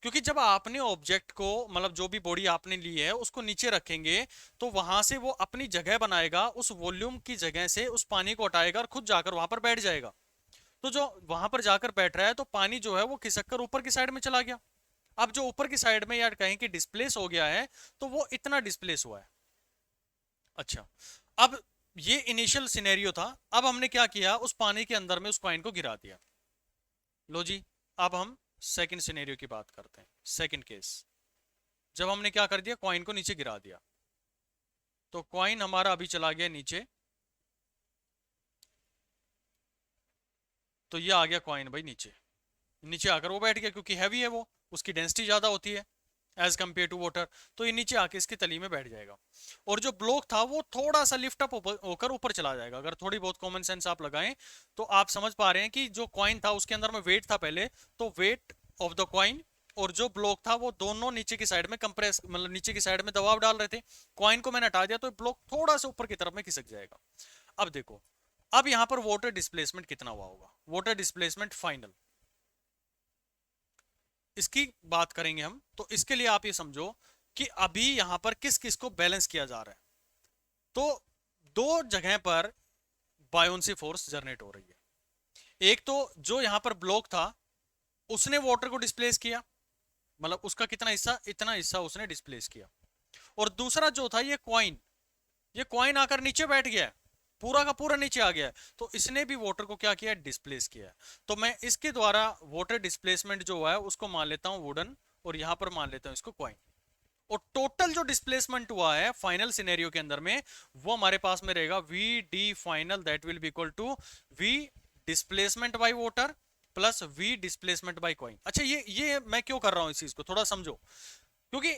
क्योंकि जब आपने ऑब्जेक्ट को, मतलब जो भी बॉडी आपने ली है उसको नीचे रखेंगे, तो वहां से वो अपनी जगह बनाएगा, उस वॉल्यूम की जगह से उस पानी को हटाएगा और खुद जाकर वहां पर बैठ जाएगा। तो जो वहां पर जाकर बैठ रहा है, तो पानी जो है वो खिसक कर ऊपर की साइड में चला गया। अब जो ऊपर की साइड में या कहें कि डिस्प्लेस हो गया है, तो वो इतना डिस्प्लेस हुआ है। अच्छा, अब ये इनिशियल सिनेरियो था। अब हमने क्या किया, उस पानी के अंदर में उस कॉइन को गिरा दिया। लो जी, अब हम सेकंड सिनेरियो की बात करते हैं, सेकंड केस। जब हमने क्या कर दिया, कॉइन को नीचे गिरा दिया, तो कॉइन हमारा अभी चला गया नीचे, तो ये आ गया कॉइन भाई नीचे, नीचे आकर वो बैठ गया, क्योंकि हैवी है वो, उसकी डेंसिटी ज्यादा होती है एज कम्पेयर टू वाटर, तो ये नीचे आके इसकी तली में बैठ जाएगा। और जो ब्लॉक था वो थोड़ा सा लिफ्ट अप होकर ऊपर चला जाएगा। अगर थोड़ी बहुत कॉमन सेंस आप लगाएं तो आप समझ पा रहे हैं कि जो कॉइन था उसके अंदर में वेट था पहले, तो वेट ऑफ द कॉइन और जो ब्लॉक था वो दोनों नीचे की साइड में कंप्रेस, मतलब नीचे की साइड में दबाव डाल रहे थे। कॉइन को मैंने हटा दिया तो ब्लॉक थोड़ा सा ऊपर की तरफ में खिसक जाएगा। अब देखो, अब यहां पर वाटर डिस्प्लेसमेंट कितना हुआ होगा, वाटर डिस्प्लेसमेंट फाइनल, इसकी बात करेंगे हम। तो इसके लिए आप ये समझो कि अभी यहां पर किस किस को बैलेंस किया जा रहा है। तो दो जगह पर बायोन्सी फोर्स जनरेट हो रही है। एक तो जो यहां पर ब्लॉक था उसने वाटर को डिस्प्लेस किया, मतलब उसका कितना हिस्सा, इतना हिस्सा उसने डिस्प्लेस किया। और दूसरा जो था ये कॉइन आकर नीचे बैठ गया है, पूरा का पूरा नीचे आ गया है, तो इसने भी वाटर को क्या किया, डिस्प्लेस किया है। तो मैं इसके द्वारा वाटर डिस्प्लेसमेंट जो हुआ है उसको मान लेता हूं वुडन, और यहां पर मान लेता हूं इसको कॉइन। और टोटल जो डिस्प्लेसमेंट हुआ है फाइनल सिनेरियो के अंदर में, वो हमारे पास में रहेगा V D final, that will be equal to V displacement by water plus V displacement by coin. अच्छा, ये मैं क्यों कर रहा हूं इस चीज को, थोड़ा समझो। क्योंकि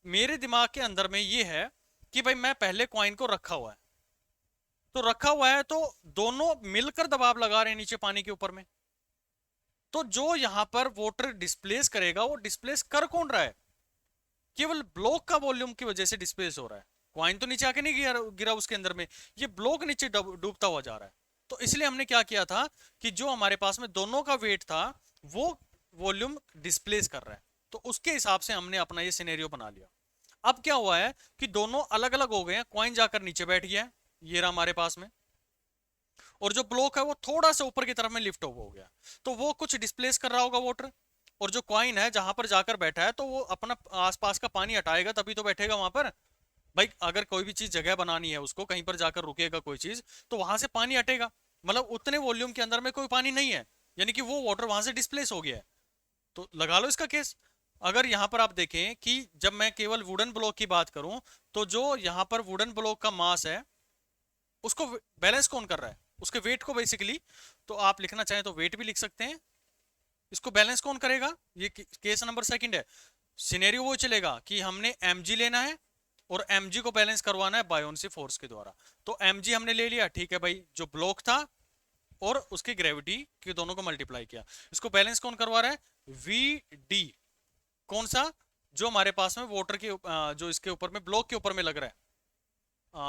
मेरे दिमाग के अंदर में ये है कि भाई मैं पहले कॉइन को रखा हुआ है, तो रखा हुआ है तो दोनों मिलकर दबाव लगा रहे हैं नीचे पानी के ऊपर में। तो जो यहां पर वाटर डिस्प्लेस करेगा वो डिस्प्लेस कर कौन रहा है, केवल ब्लॉक का वॉल्यूम की वजह से डिस्प्लेस हो रहा है। कॉइन तो नीचे आके नहीं गिरा उसके अंदर में, ये ब्लॉक नीचे डूबता हुआ जा रहा है। तो इसलिए हमने क्या किया था कि जो हमारे पास में दोनों का वेट था वो वॉल्यूम डिस्प्लेस कर रहा है, तो उसके हिसाब से हमने अपना ये सिनेरियो बना लिया। अब क्या हुआ है कि दोनों अलग अलग हो गए हैं, कॉइन जाकर नीचे बैठ गया है, ये रहा हमारे पास में, और जो ब्लॉक है वो थोड़ा सा ऊपर की तरफ में लिफ्ट हो गया, तो वो कुछ डिस्प्लेस कर रहा होगा वाटर। और जो कॉइन है जहां पर जाकर बैठा है, तो वो अपना आसपास का पानी हटाएगा तभी तो बैठेगा वहां पर। भाई अगर कोई भी चीज जगह बनानी है उसको, कहीं पर जाकर रुकेगा कोई चीज, तो वहां से पानी हटेगा, मतलब उतने वॉल्यूम के अंदर में कोई पानी नहीं है, यानी कि वो वाटर वहां से डिस्प्लेस हो गया है। तो लगा लो इसका केस। अगर यहां पर आप देखें कि जब मैं केवल वुडन ब्लॉक की बात करूं, तो जो यहां पर वुडन ब्लॉक का मास है उसको बैलेंस कौन कर रहा है, उसके वेट को बेसिकली। तो आप लिखना चाहें तो वेट भी लिख सकते हैं, इसको बैलेंस कौन करेगा, ये केस नंबर सेकंड है। सिनेरियो वो चलेगा कि हमने mg लेना है और mg को बैलेंस करवाना है बायोन्सी फोर्स के द्वारा। तो mg हमने ले लिया, ठीक है भाई, जो ब्लॉक था और उसकी ग्रेविटी के दोनों को मल्टीप्लाई किया। इसको बैलेंस कौन करवा रहा है, vd, कौन सा, जो हमारे पास में वाटर के जो इसके ऊपर में ब्लॉक के ऊपर में लग रहा है,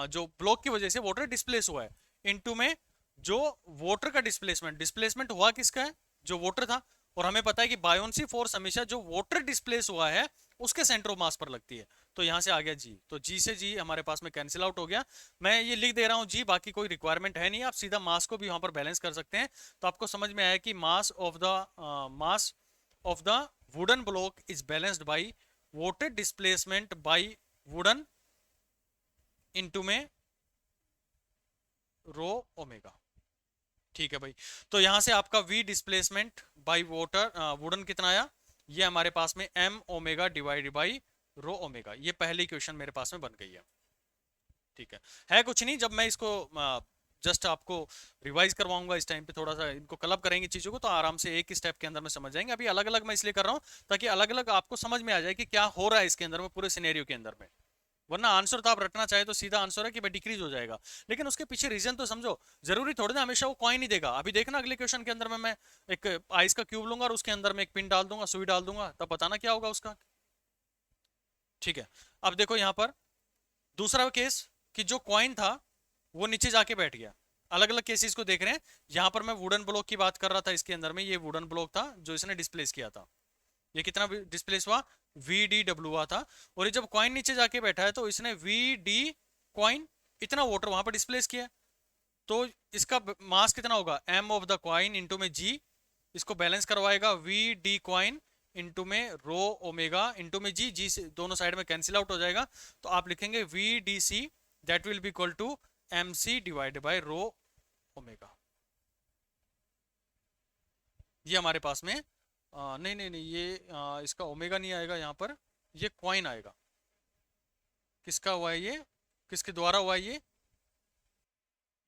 जो ब्लॉक की वजह से वाटर डिस्प्लेस हुआ है, इनटू में जो वाटर का डिस्प्लेसमेंट, डिस्प्लेसमेंट हुआ किसका है, जो वाटर था। और हमें पता है कि बायोन्सी फोर्स हमेशा जो वाटर डिस्प्लेस हुआ है उसके सेंटर ऑफ मास पर लगती है, तो यहाँ से आ गया जी, तो जी से जी हमारे पास में कैंसिल आउट हो गया। मैं ये लिख दे रहा हूँ जी, बाकी कोई रिक्वायरमेंट है नहीं, आप सीधा मास को भी वहां पर बैलेंस कर सकते हैं। तो आपको समझ में आया कि मास of the wooden block is balanced by voter displacement by wooden into में रो ओमेगा। ठीक है भाई, तो यहां से आपका v डिस्प्लेसमेंट बाई वुडन कितना आया, ये हमारे पास में m omega divide by rho omega, ये पहली क्वेश्चन मेरे पास में बन गई है। ठीक है कुछ नहीं, जब मैं इसको जस्ट आपको रिवाइज करवाऊंगा इस टाइम पे, थोड़ा सा इनको क्लब करेंगे चीजों को, तो आराम से एक स्टेप के अंदर में समझ जाएंगे। अभी अलग अलग मैं इसलिए कर रहा हूं ताकि अलग अलग आपको समझ में आ जाए कि क्या हो रहा है इसके अंदर में, पूरे सिनेरियो के अंदर में। वरना आंसर तो आप रटना चाहे तो सीधा आंसर है कि भाई डिक्रीज हो जाएगा, लेकिन उसके पीछे रीजन तो समझो। जरूरी थोड़ी ना हमेशा वो कॉइन ही देगा। अभी देखना अगले क्वेश्चन के अंदर में मैं एक आइस का क्यूब लूंगा और उसके अंदर में एक पिन डाल दूंगा, सुई डाल दूंगा, तब बताना क्या होगा उसका। ठीक है, अब देखो यहाँ पर दूसरा केस कि जो कॉइन था वो नीचे जाके बैठ गया। अलग अलग केसेस को देख रहे हैं, यहाँ पर मैं वुडन ब्लॉक की बात कर रहा था, इसके अंदर में ये वुडन ब्लॉक था जो इसने डिस्प्लेस किया था। ये कितना डिस्प्लेस हुआ, वी डी डब्ल्यू हुआ था। और ये जब कॉइन नीचे जाके बैठा है तो इसने वी डी कॉइन इतना वाटर वहां पर डिस्प्लेस किया, तो इसका मास कितना होगा, M of the coin into में जी, इसको बैलेंस करवाएगा वी डी कॉइन इंटू में रो ओमेगा इंटू में जी, जी से दोनों साइड में कैंसिल आउट हो जाएगा, तो आप लिखेंगे V D C that will be equal to M C divide by rho omega. ये हमारे पास में नहीं नहीं नहीं, ये इसका ओमेगा नहीं आएगा यहाँ पर, ये कॉइन आएगा। किसका हुआ है ये, किसके द्वारा हुआ है ये,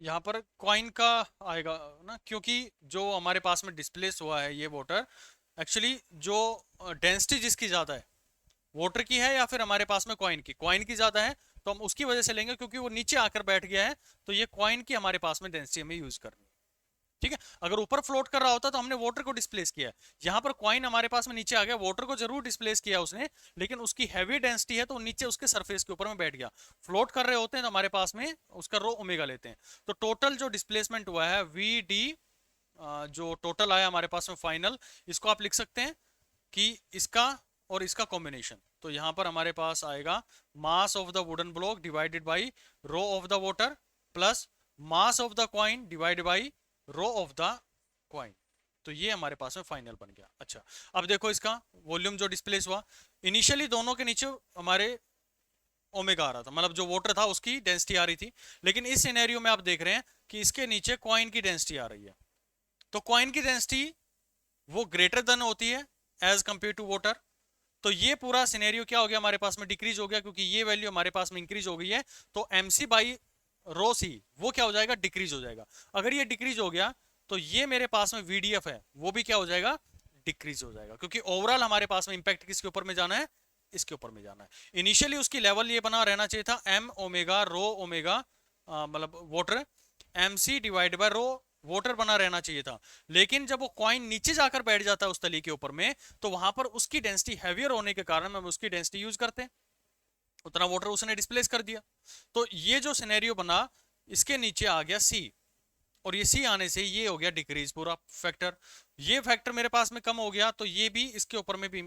यहाँ पर कॉइन का आएगा ना, क्योंकि जो हमारे पास में डिस्प्लेस हुआ है ये वाटर, एक्चुअली जो डेंसिटी जिसकी ज़्यादा है, वाटर की है या फिर हमारे पास में कॉइन की ज़्यादा है, तो हम उसकी वजह से लेंगे क्योंकि वो नीचे आकर बैठ गया है, तो ये कॉइन की हमारे पास में डेंसिटी हमें यूज करनी है। ठीक है, अगर ऊपर फ्लोट कर रहा होता तो हमने वाटर को डिस्प्लेस किया है, यहाँ पर कॉइन हमारे पास में नीचे आ गया, वाटर को जरूर डिस्प्लेस किया उसने, लेकिन उसकी हैवी डेंसिटी है तो नीचे उसके सरफेस के ऊपर में बैठ गया। फ्लोट कर रहे होते हैं तो हमारे पास में उसका रो ओमेगा लेते हैं, तो टोटल जो डिस्प्लेसमेंट हुआ है वी डी, जो टोटल आया हमारे पास में फाइनल, इसको आप लिख सकते हैं कि इसका और इसका कॉम्बिनेशन। तो यहां पर हमारे पास आएगा mass of the wooden block divided by rho of the water plus mass of the coin divide by rho of the coin, तो ये हमारे पास में फाइनल बन गया। अच्छा, अब देखो इसका वॉल्यूम जो डिस्प्लेस हुआ, इनिशियली दोनों के नीचे हमारे ओमेगा आ रहा था, मतलब जो वाटर था उसकी डेंसिटी आ रही थी, लेकिन इस सिनेरियो में आप देख रहे हैं कि इसके नीचे कॉइन की डेंसिटी आ रही है, तो कॉइन की डेंसिटी वो ग्रेटर देन होती है एज कंपेयर टू वाटर, तो ये पूरा सिनेरियो क्या हो गया हमारे पास में, डिक्रीज हो गया, क्योंकि ये वैल्यू हमारे पास में इंक्रीज हो गई है, तो एम सी बाई रो सी वो क्या हो जाएगा, डिक्रीज हो जाएगा। अगर ये डिक्रीज हो गया तो ये मेरे पास में वीडीएफ है वो भी क्या हो जाएगा, डिक्रीज हो जाएगा, क्योंकि ओवरऑल हमारे पास में इंपैक्ट किसके ऊपर में जाना है, इसके ऊपर में जाना है। इनिशियली उसकी लेवल ये बना रहना चाहिए था एम ओमेगा रो ओमेगा, मतलब water M C divide by rho water बना रहना चाहिए था, लेकिन जब वो कॉइन नीचे जाकर बैठ जाता है उस तली के ऊपर में, तो वहां पर उसकी डेंसिटी हैवियर होने के कारण हम उसकी डेंसिटी यूज करते हैं, उतना वाटर उसने डिस्प्लेस कर दिया। तो ये जो सिनेरियो बना, इसके नीचे आ गया सी, और ये सी आने से ये हो गया डिक्रीज पूरा फैक्टर, ये फैक्टर मेरे पास में कम हो गया, तो ये भी इसके ऊपर में भी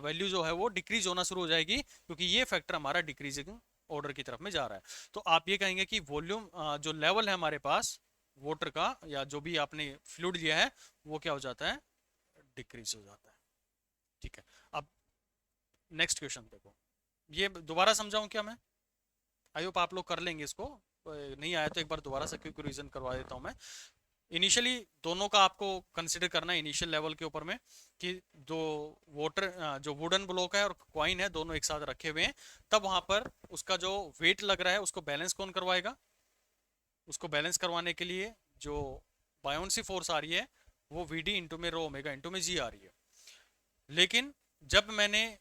वैल्यू जो है वो डिक्रीज होना शुरू हो जाएगी, क्योंकि ये फैक्टर हमारा डिक्रीजिंग ऑर्डर की तरफ में जा रहा है। तो आप ये कहेंगे कि वॉल्यूम जो लेवल है हमारे पास वाटर का या जो भी आपने फ्लूइड लिया है वो क्या हो जाता है, डिक्रीज हो जाता है। ठीक है, अब नेक्स्ट क्वेश्चन देखो, ये दोबारा समझाऊं क्या मैं, आई होप आप लोग कर लेंगे इसको, नहीं आया तो एक बार दोबारा से क्विक रिवीजन करवा देता हूं मैं। इनिशियली दोनों का आपको कंसिडर करना है इनिशियल लेवल के ऊपर में, कि जो वाटर जो वुडन ब्लॉक है और कॉइन है दोनों एक साथ रखे हुए हैं, तब वहां पर उसका जो वेट लग रहा है उसको बैलेंस कौन करवाएगा, उसको बैलेंस करवाने के लिए जो बायोन्सी फोर्स आ रही है वो वी डी इंटू में रो ओमेगा इंटू में जी आ रही है। लेकिन जब मैंने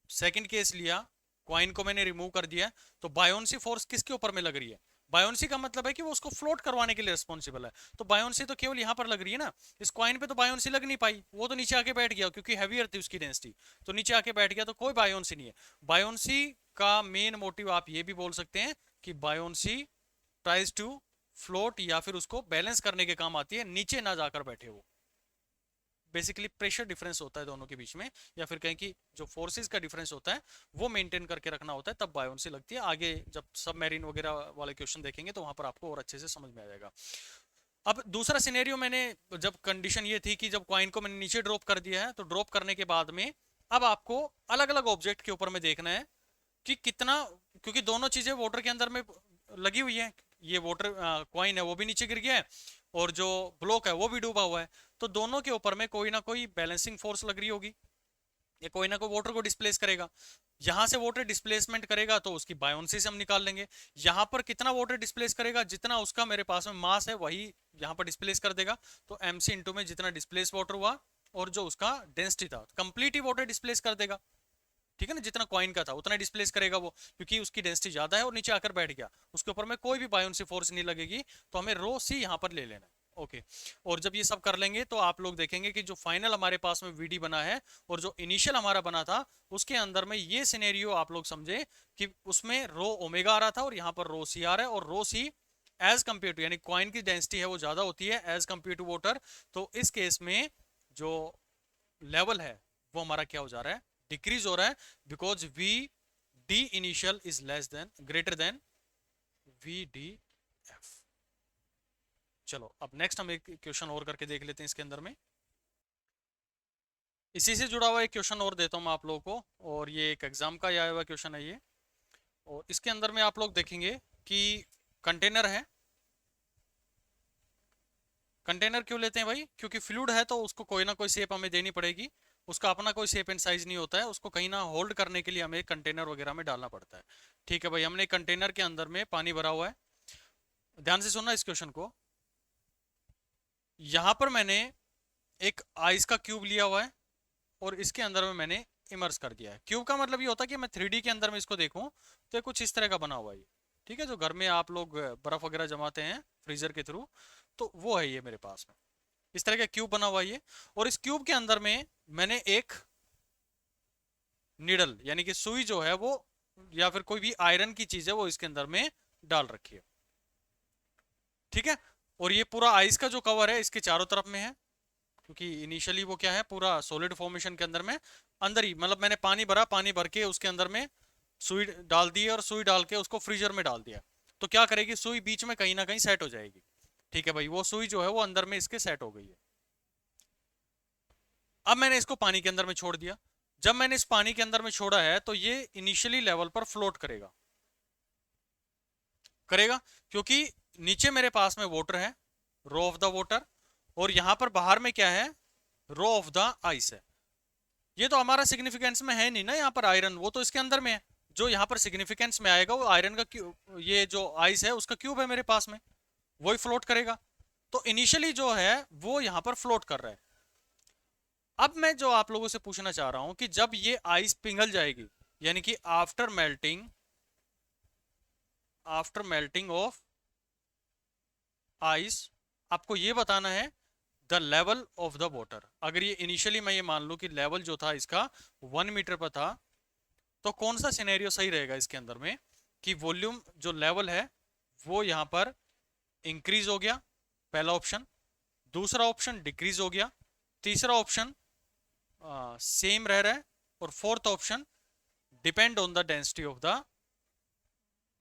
सेकंड केस लिया, कॉइन को मैंने रिमूव कर दिया, तो बायोन्सी फोर्स किसके ऊपर में लग रही है, बायोन्सी का मतलब है कि वो उसको फ्लोट करवाने के लिए रिस्पॉन्सिबल है, तो बायोन्सी तो केवल यहां पर लग रही है ना, इस कॉइन पे तो बायोन्सी लग नहीं पाई, वो तो नीचे आके बैठ गया क्योंकि हैवियर थी उसकी डेंसिटी, तो नीचे आके बैठ गया, तो कोई बायोन्सी नहीं है। बायोन्सी का मेन मोटिव आप ये भी बोल सकते हैं कि बायोन्सी ट्राइज टू फ्लोट, या फिर उसको बैलेंस करने के काम आती है, नीचे ना जाकर बैठे वो, बेसिकली प्रेशर डिफरेंस होता है दोनों के बीच में, या फिर कहें कि जो फोर्सेस का डिफरेंस होता है वो मेंटेन करके रखना होता है, तब बायोन्सी लगती है। आगे जब सबमरीन वगैरह वाले क्वेश्चन देखेंगे तो वहां पर आपको और अच्छे से समझ में आ जाएगा। अब दूसरा सिनेरियो मैंने, जब कंडीशन ये थी कि जब कॉइन को मैंने नीचे ड्रॉप कर दिया है, तो ड्रॉप करने के बाद में अब आपको अलग अलग ऑब्जेक्ट के ऊपर में देखना है कि कितना, क्योंकि दोनों चीजें वाटर के अंदर में लगी हुई है, ये वाटर कॉइन है वो भी नीचे गिर गया है और जो ब्लॉक है वो भी डूबा हुआ है, तो दोनों के ऊपर में कोई ना कोई बैलेंसिंग फोर्स लग रही होगी, ये कोई ना कोई वाटर को डिस्प्लेस करेगा। यहां से वाटर डिस्प्लेसमेंट करेगा तो उसकी बायोन्सी से हम निकाल लेंगे। यहां पर कितना वाटर डिस्प्लेस करेगा, जितना उसका मेरे पास में मास है वही यहां पर डिस्प्लेस कर देगा, तो mc इंटू में जितना डिस्प्लेस वाटर हुआ और जो उसका डेंसिटी था, कंप्लीट ही वाटर डिस्प्लेस कर देगा। ठीक है ना, जितना कॉइन का था उतना डिस्प्लेस करेगा वो, क्योंकि उसकी डेंसिटी ज्यादा है और नीचे आकर बैठ गया, उसके ऊपर में कोई भी बायोन्सी फोर्स नहीं लगेगी, तो हमें रो सी यहाँ पर ले लेना है। ओके, और जब ये सब कर लेंगे तो आप लोग देखेंगे कि जो फाइनल हमारे पास में वीडी बना है और जो इनिशियल हमारा बना था उसके अंदर में ये सिनेरियो आप लोग समझे कि उसमें रो ओमेगा आ रहा था और यहाँ पर रो सी आ रहा है, और रो सी एज कंपेयर टू, यानी कॉइन की डेंसिटी है वो ज्यादा होती है एज कंपेयर टू वाटर, तो इस केस में जो लेवल है वो हमारा क्या हो जा रहा है, डिक्रीज हो रहा है, because V D initial is less than greater than V D F. चलो अब नेक्स्ट हम एक क्वेश्चन और करके देख लेते हैं इसके अंदर में। इसी से जुड़ा हुआ एक क्वेश्चन और देता हूं मैं आप लोगों को, और ये एक एग्जाम का आया हुआ क्वेश्चन है ये, और इसके अंदर में आप लोग देखेंगे कि कंटेनर है। कंटेनर क्यों लेते हैं भाई, क्योंकि फ्लूइड है तो उसको कोई ना कोई शेप हमें देनी पड़ेगी, उसका अपना कोई शेप एंड साइज नहीं होता है, उसको कहीं ना होल्ड करने के लिए हमें कंटेनर वगैरह में डालना पड़ता है। ठीक है भाई, हमने कंटेनर के अंदर में पानी भरा हुआ है, ध्यान से सुनना इस क्वेश्चन को। यहां पर मैंने एक आइस का क्यूब लिया हुआ है और इसके अंदर में मैंने इमर्स कर दिया है। क्यूब का मतलब ये होता है कि मैं 3D के अंदर में इसको देखूं तो ये कुछ इस तरह का बना हुआ है ये, ठीक है, जो घर में आप लोग बर्फ वगैरह जमाते हैं फ्रीजर के थ्रू, तो वो है ये मेरे पास में, इस तरह का क्यूब बना हुआ है ये, और इस क्यूब के अंदर में मैंने एक निडल यानी कि सुई जो है वो, या फिर कोई भी आयरन की चीज है वो इसके अंदर में डाल रखी है। ठीक है, और ये पूरा आइस का जो कवर है इसके चारों तरफ में है, क्योंकि इनिशियली वो क्या है पूरा सॉलिड फॉर्मेशन के अंदर में, अंदर ही मतलब मैंने पानी भरा, पानी भर के उसके अंदर में सुई डाल दी और सुई डाल के उसको फ्रीजर में डाल दिया, तो क्या करेगी सुई बीच में कहीं ना कहीं सेट हो जाएगी। ठीक है भाई, वो सुई जो है वो अंदर में इसके सेट हो गई है। अब मैंने इसको पानी के अंदर में छोड़ दिया, जब मैंने इस पानी के अंदर में छोड़ा है तो ये इनिशियली लेवल पर फ्लोट करेगा, करेगा क्योंकि नीचे मेरे पास में वाटर है, रो ऑफ द वाटर, और यहां पर बाहर में क्या है, रो ऑफ द आइस है। ये तो हमारा सिग्निफिकेंस में है नहीं ना, यहाँ पर आयरन वो तो इसके अंदर में है, जो यहाँ पर सिग्निफिकेंस में आएगा वो आयरन का क्यूब, ये जो आइस है उसका क्यूब है मेरे पास में, वही फ्लोट करेगा। तो इनिशियली जो है वो यहाँ पर फ्लोट कर रहा है। अब मैं जो आप लोगों से पूछना चाह रहा हूं कि जब ये आइस पिघल जाएगी, यानी कि आफ्टर मेल्टिंग ऑफ आइस, आपको ये बताना है the level of the water. अगर ये इनिशियली मैं ये मान लूं कि लेवल जो था इसका 1 मीटर पर था, तो कौन सा सिनेरियो सही रहेगा इसके अंदर में कि वॉल्यूम जो लेवल है वो यहां पर इंक्रीज हो गया, पहला ऑप्शन, दूसरा ऑप्शन डिक्रीज हो गया, तीसरा ऑप्शन सेम रह रहा है, और fourth option depend on the density of the,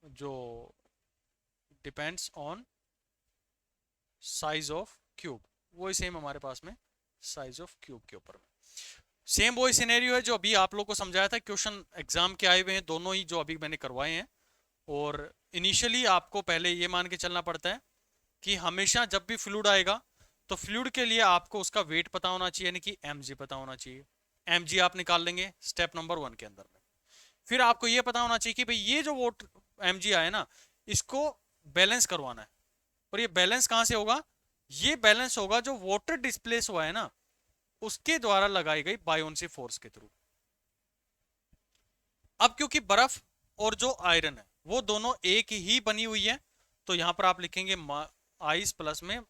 जो depends on size of cube, वही सेम हमारे पास में साइज ऑफ क्यूब के ऊपर में सेम वही सिनेरियो है जो अभी आप लोग को समझाया था। क्वेश्चन एग्जाम के आए हुए हैं दोनों ही जो अभी मैंने करवाए हैं, और इनिशियली आपको पहले ये मान के चलना पड़ता है कि हमेशा जब भी फ्लूइड आएगा तो फ्लूइड के लिए आपको उसका वेट पता होना चाहिए, यानी कि mg पता होना चाहिए। mg आप निकाल लेंगे स्टेप नंबर 1 के अंदर में। फिर आपको ये पता होना चाहिए कि भाई ये जो वोट mg आए ना इसको बैलेंस करवाना है, और ये बैलेंस कहां से होगा, ये बैलेंस होगा जो वाटर डिस्प्लेस हुआ है ना उसके द्वारा लगाई गई बायोन्सी फोर्स के थ्रू। अब क्योंकि बर्फ और जो आयरन है वो दोनों एक ही बनी हुई है, तो यहां पर आप लिखेंगे आइस प्लस में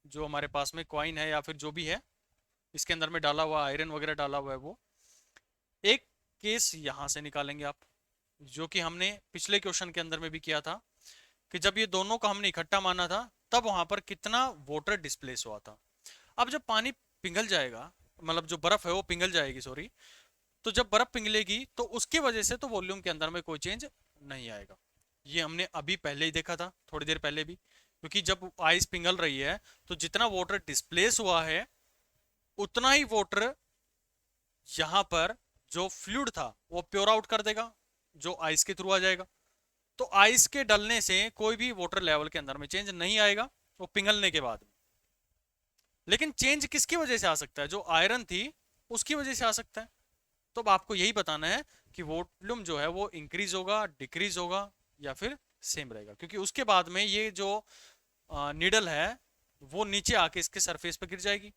जो हमारे पास में कॉइन है या फिर जो भी है इसके अंदर में डाला हुआ आयरन वगैरह डाला हुआ है वो। एक केस यहां से निकालेंगे आप, जो कि हमने पिछले क्वेश्चन के अंदर में भी किया था कि जब ये दोनों का हमने इकट्ठा माना था तब वहां पर कितना वाटर डिस्प्लेस हुआ था। अब जब पानी पिघल जाएगा, मतलब जो बर्फ है वो पिघल जाएगी, सॉरी। तो जब बर्फ पिघलेगी तो उसकी वजह से तो वॉल्यूम के अंदर में कोई चेंज नहीं आएगा। ये हमने अभी पहले ही देखा था, थोड़ी देर पहले भी, क्योंकि जब आइस पिघल रही है तो जितना वाटर डिस्प्लेस हुआ है उतना ही वाटर यहाँ पर जो फ्लूइड था वो प्योर आउट कर देगा, जो आइस के थ्रू आ जाएगा। तो आइस के डलने से कोई भी वाटर लेवल के अंदर में चेंज नहीं आएगा वो पिघलने के बाद। लेकिन चेंज किसकी वजह से आ सकता है? जो आयरन थी उसकी वजह से आ सकता है। तो अब आपको यही बताना है कि वॉल्यूम जो है वो इंक्रीज होगा, डिक्रीज होगा, या फिर सेम रहेगा, क्योंकि उसके बाद में ये जो नीडल है वो नीचे आके इसके सरफेस पे गिर जाएगी।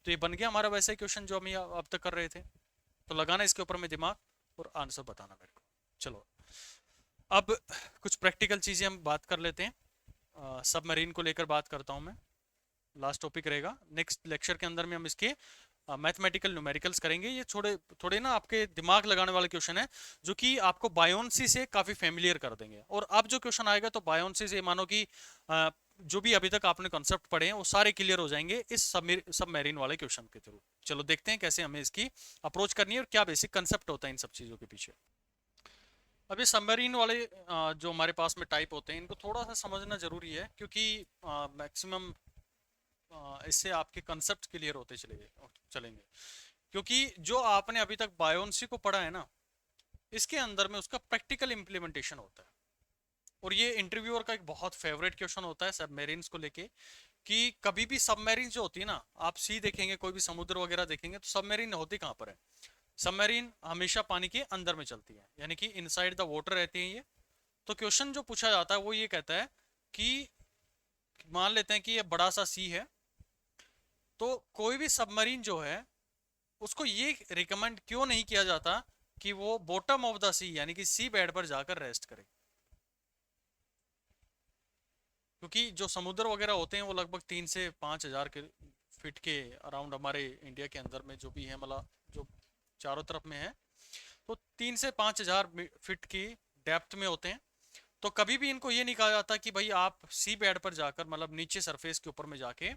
तो ये बन गया हमारा वैसा ही क्वेश्चन जो हम अब तक कर रहे थे। तो लगाना इसके ऊपर में दिमाग और आंसर बताना मेरे को। चलो अब कुछ प्रैक्टिकल चीजें हम बात कर लेते हैं। सबमरीन को लेकर बात करता हूं मैं, लास्ट टॉपिक रहेगा। नेक्स्ट लेक्चर के अंदर में हम इसके मैथमेटिकल न्यूमेरिकल्स करेंगे। ये थोड़े थोड़े ना आपके दिमाग लगाने वाले क्वेश्चन है, जो कि आपको बायोन्सी से काफी फेमिलियर कर देंगे। और अब जो क्वेश्चन आएगा तो बायोन्सी से मानो कि जो भी अभी तक आपने कॉन्सेप्ट पढ़े हैं वो सारे क्लियर हो जाएंगे इस सबमरीन वाले क्वेश्चन के थ्रू। चलो देखते हैं कैसे हमें इसकी अप्रोच करनी है और क्या बेसिक कंसेप्ट होता है इन सब चीजों के पीछे। अब ये सबमरीन वाले जो हमारे पास में टाइप होते हैं इनको थोड़ा सा समझना जरूरी है, क्योंकि मैक्सिमम इससे आपके कंसेप्ट क्लियर होते चलेंगे। क्योंकि जो आपने अभी तक बायोन्सी को पढ़ा है ना, इसके अंदर में उसका प्रैक्टिकल इंप्लीमेंटेशन होता है। और ये इंटरव्यूअर का एक बहुत फेवरेट क्वेश्चन होता है सबमरीन्स को लेके, कि कभी भी सबमरीन जो होती है ना, आप सी देखेंगे, कोई भी समुद्र वगैरह देखेंगे, तो सबमरीन होती कहाँ पर है? सबमरीन हमेशा पानी के अंदर में चलती है, यानी कि इनसाइड द वाटर रहती है ये। तो क्वेश्चन जो पूछा जाता है वो ये कहता है कि मान लेते हैं कि ये बड़ा सा सी है, तो कोई भी सबमरीन जो है उसको ये रिकमेंड क्यों नहीं किया जाता कि वो बॉटम ऑफ द सी यानी कि सी बेड पर जाकर रेस्ट करे? क्योंकि जो समुद्र वगैरह होते हैं वो लगभग 3 से 5 हजार के फीट के अराउंड हमारे इंडिया के अंदर में जो भी है, मतलब जो चारों तरफ में है, तो 3 से 5 हजार फीट की डेप्थ में होते हैं। तो कभी भी इनको ये नहीं कहा जाता कि भाई आप सी बेड पर जाकर, मतलब नीचे सरफेस के ऊपर में जाके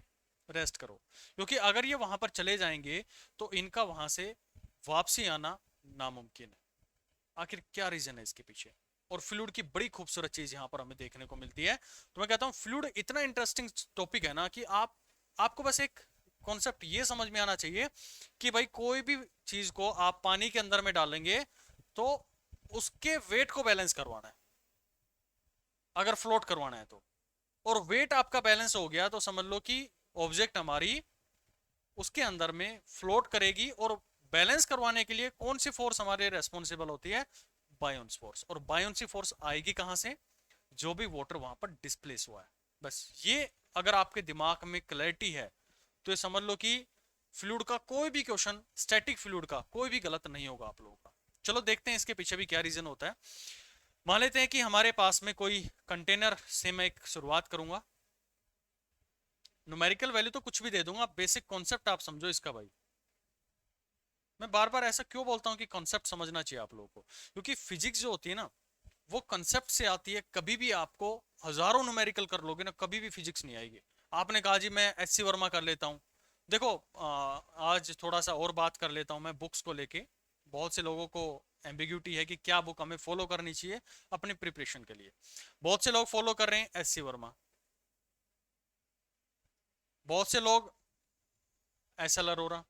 रेस्ट करो, क्योंकि अगर ये वहां पर चले जाएंगे तो इनका वहां से वापसी आना नामुमकिन है। आखिर क्या रीजन है इसके पीछे? और फ्लूइड की बड़ी खूबसूरत चीज यहाँ पर हमें देखने को मिलती है। तो मैं कहता हूँ फ्लूइड इतना इंटरेस्टिंग टॉपिक है ना कि आपको बस एक कॉन्सेप्ट ये समझ में आना चाहिए कि भाई कोई भी चीज को आप पानी के अंदर में डालेंगे तो उसके वेट को बैलेंस करवाना है, अगर फ्लोट करवाना है तो। और वेट आपका बैलेंस हो गया तो समझ लो कि ऑब्जेक्ट हमारी उसके अंदर में फ्लोट करेगी। और बैलेंस करवाने के लिए कौन सी फोर्स हमारे रेस्पॉन्सिबल होती है? बायोन्स फोर्स। और बायोन्सी फोर्स आएगी कहां से? जो भी वाटर वहां पर डिस्प्लेस हुआ है। बस ये अगर आपके दिमाग में क्लैरिटी है तो ये समझ लो कि फ्लूइड का कोई भी क्वेश्चन, स्टैटिक फ्लूइड का कोई भी गलत नहीं होगा आप लोगों का। चलो देखते हैं इसके पीछे भी क्या रीजन होता है। मान लेते हैं कि हमारे पास में कोई कंटेनर से मैं एक शुरुआत करूंगा। न्यूमेरिकल वैल्यू तो कुछ भी दे दूंगा, बेसिक कॉन्सेप्ट आप समझो इसका भाई। मैं बार बार ऐसा क्यों बोलता हूँ कि कॉन्सेप्ट समझना चाहिए आप लोगों को? क्योंकि फिजिक्स जो होती है ना वो कॉन्सेप्ट से आती है। कभी भी आपको हजारों न्यूमेरिकल कर लोगे ना, कभी भी फिजिक्स नहीं आएगी। आपने कहा जी मैं एच सी वर्मा कर लेता हूँ। देखो आज थोड़ा सा और बात कर लेता हूँ मैं बुक्स को लेके। बहुत से लोगों को एम्बिग्यूटी है कि क्या बुक हमें फॉलो करनी चाहिए अपनी प्रिपरेशन के लिए। बहुत से लोग फॉलो कर रहे हैं एच सी वर्मा, बहुत से लोग एस एल अरोरा,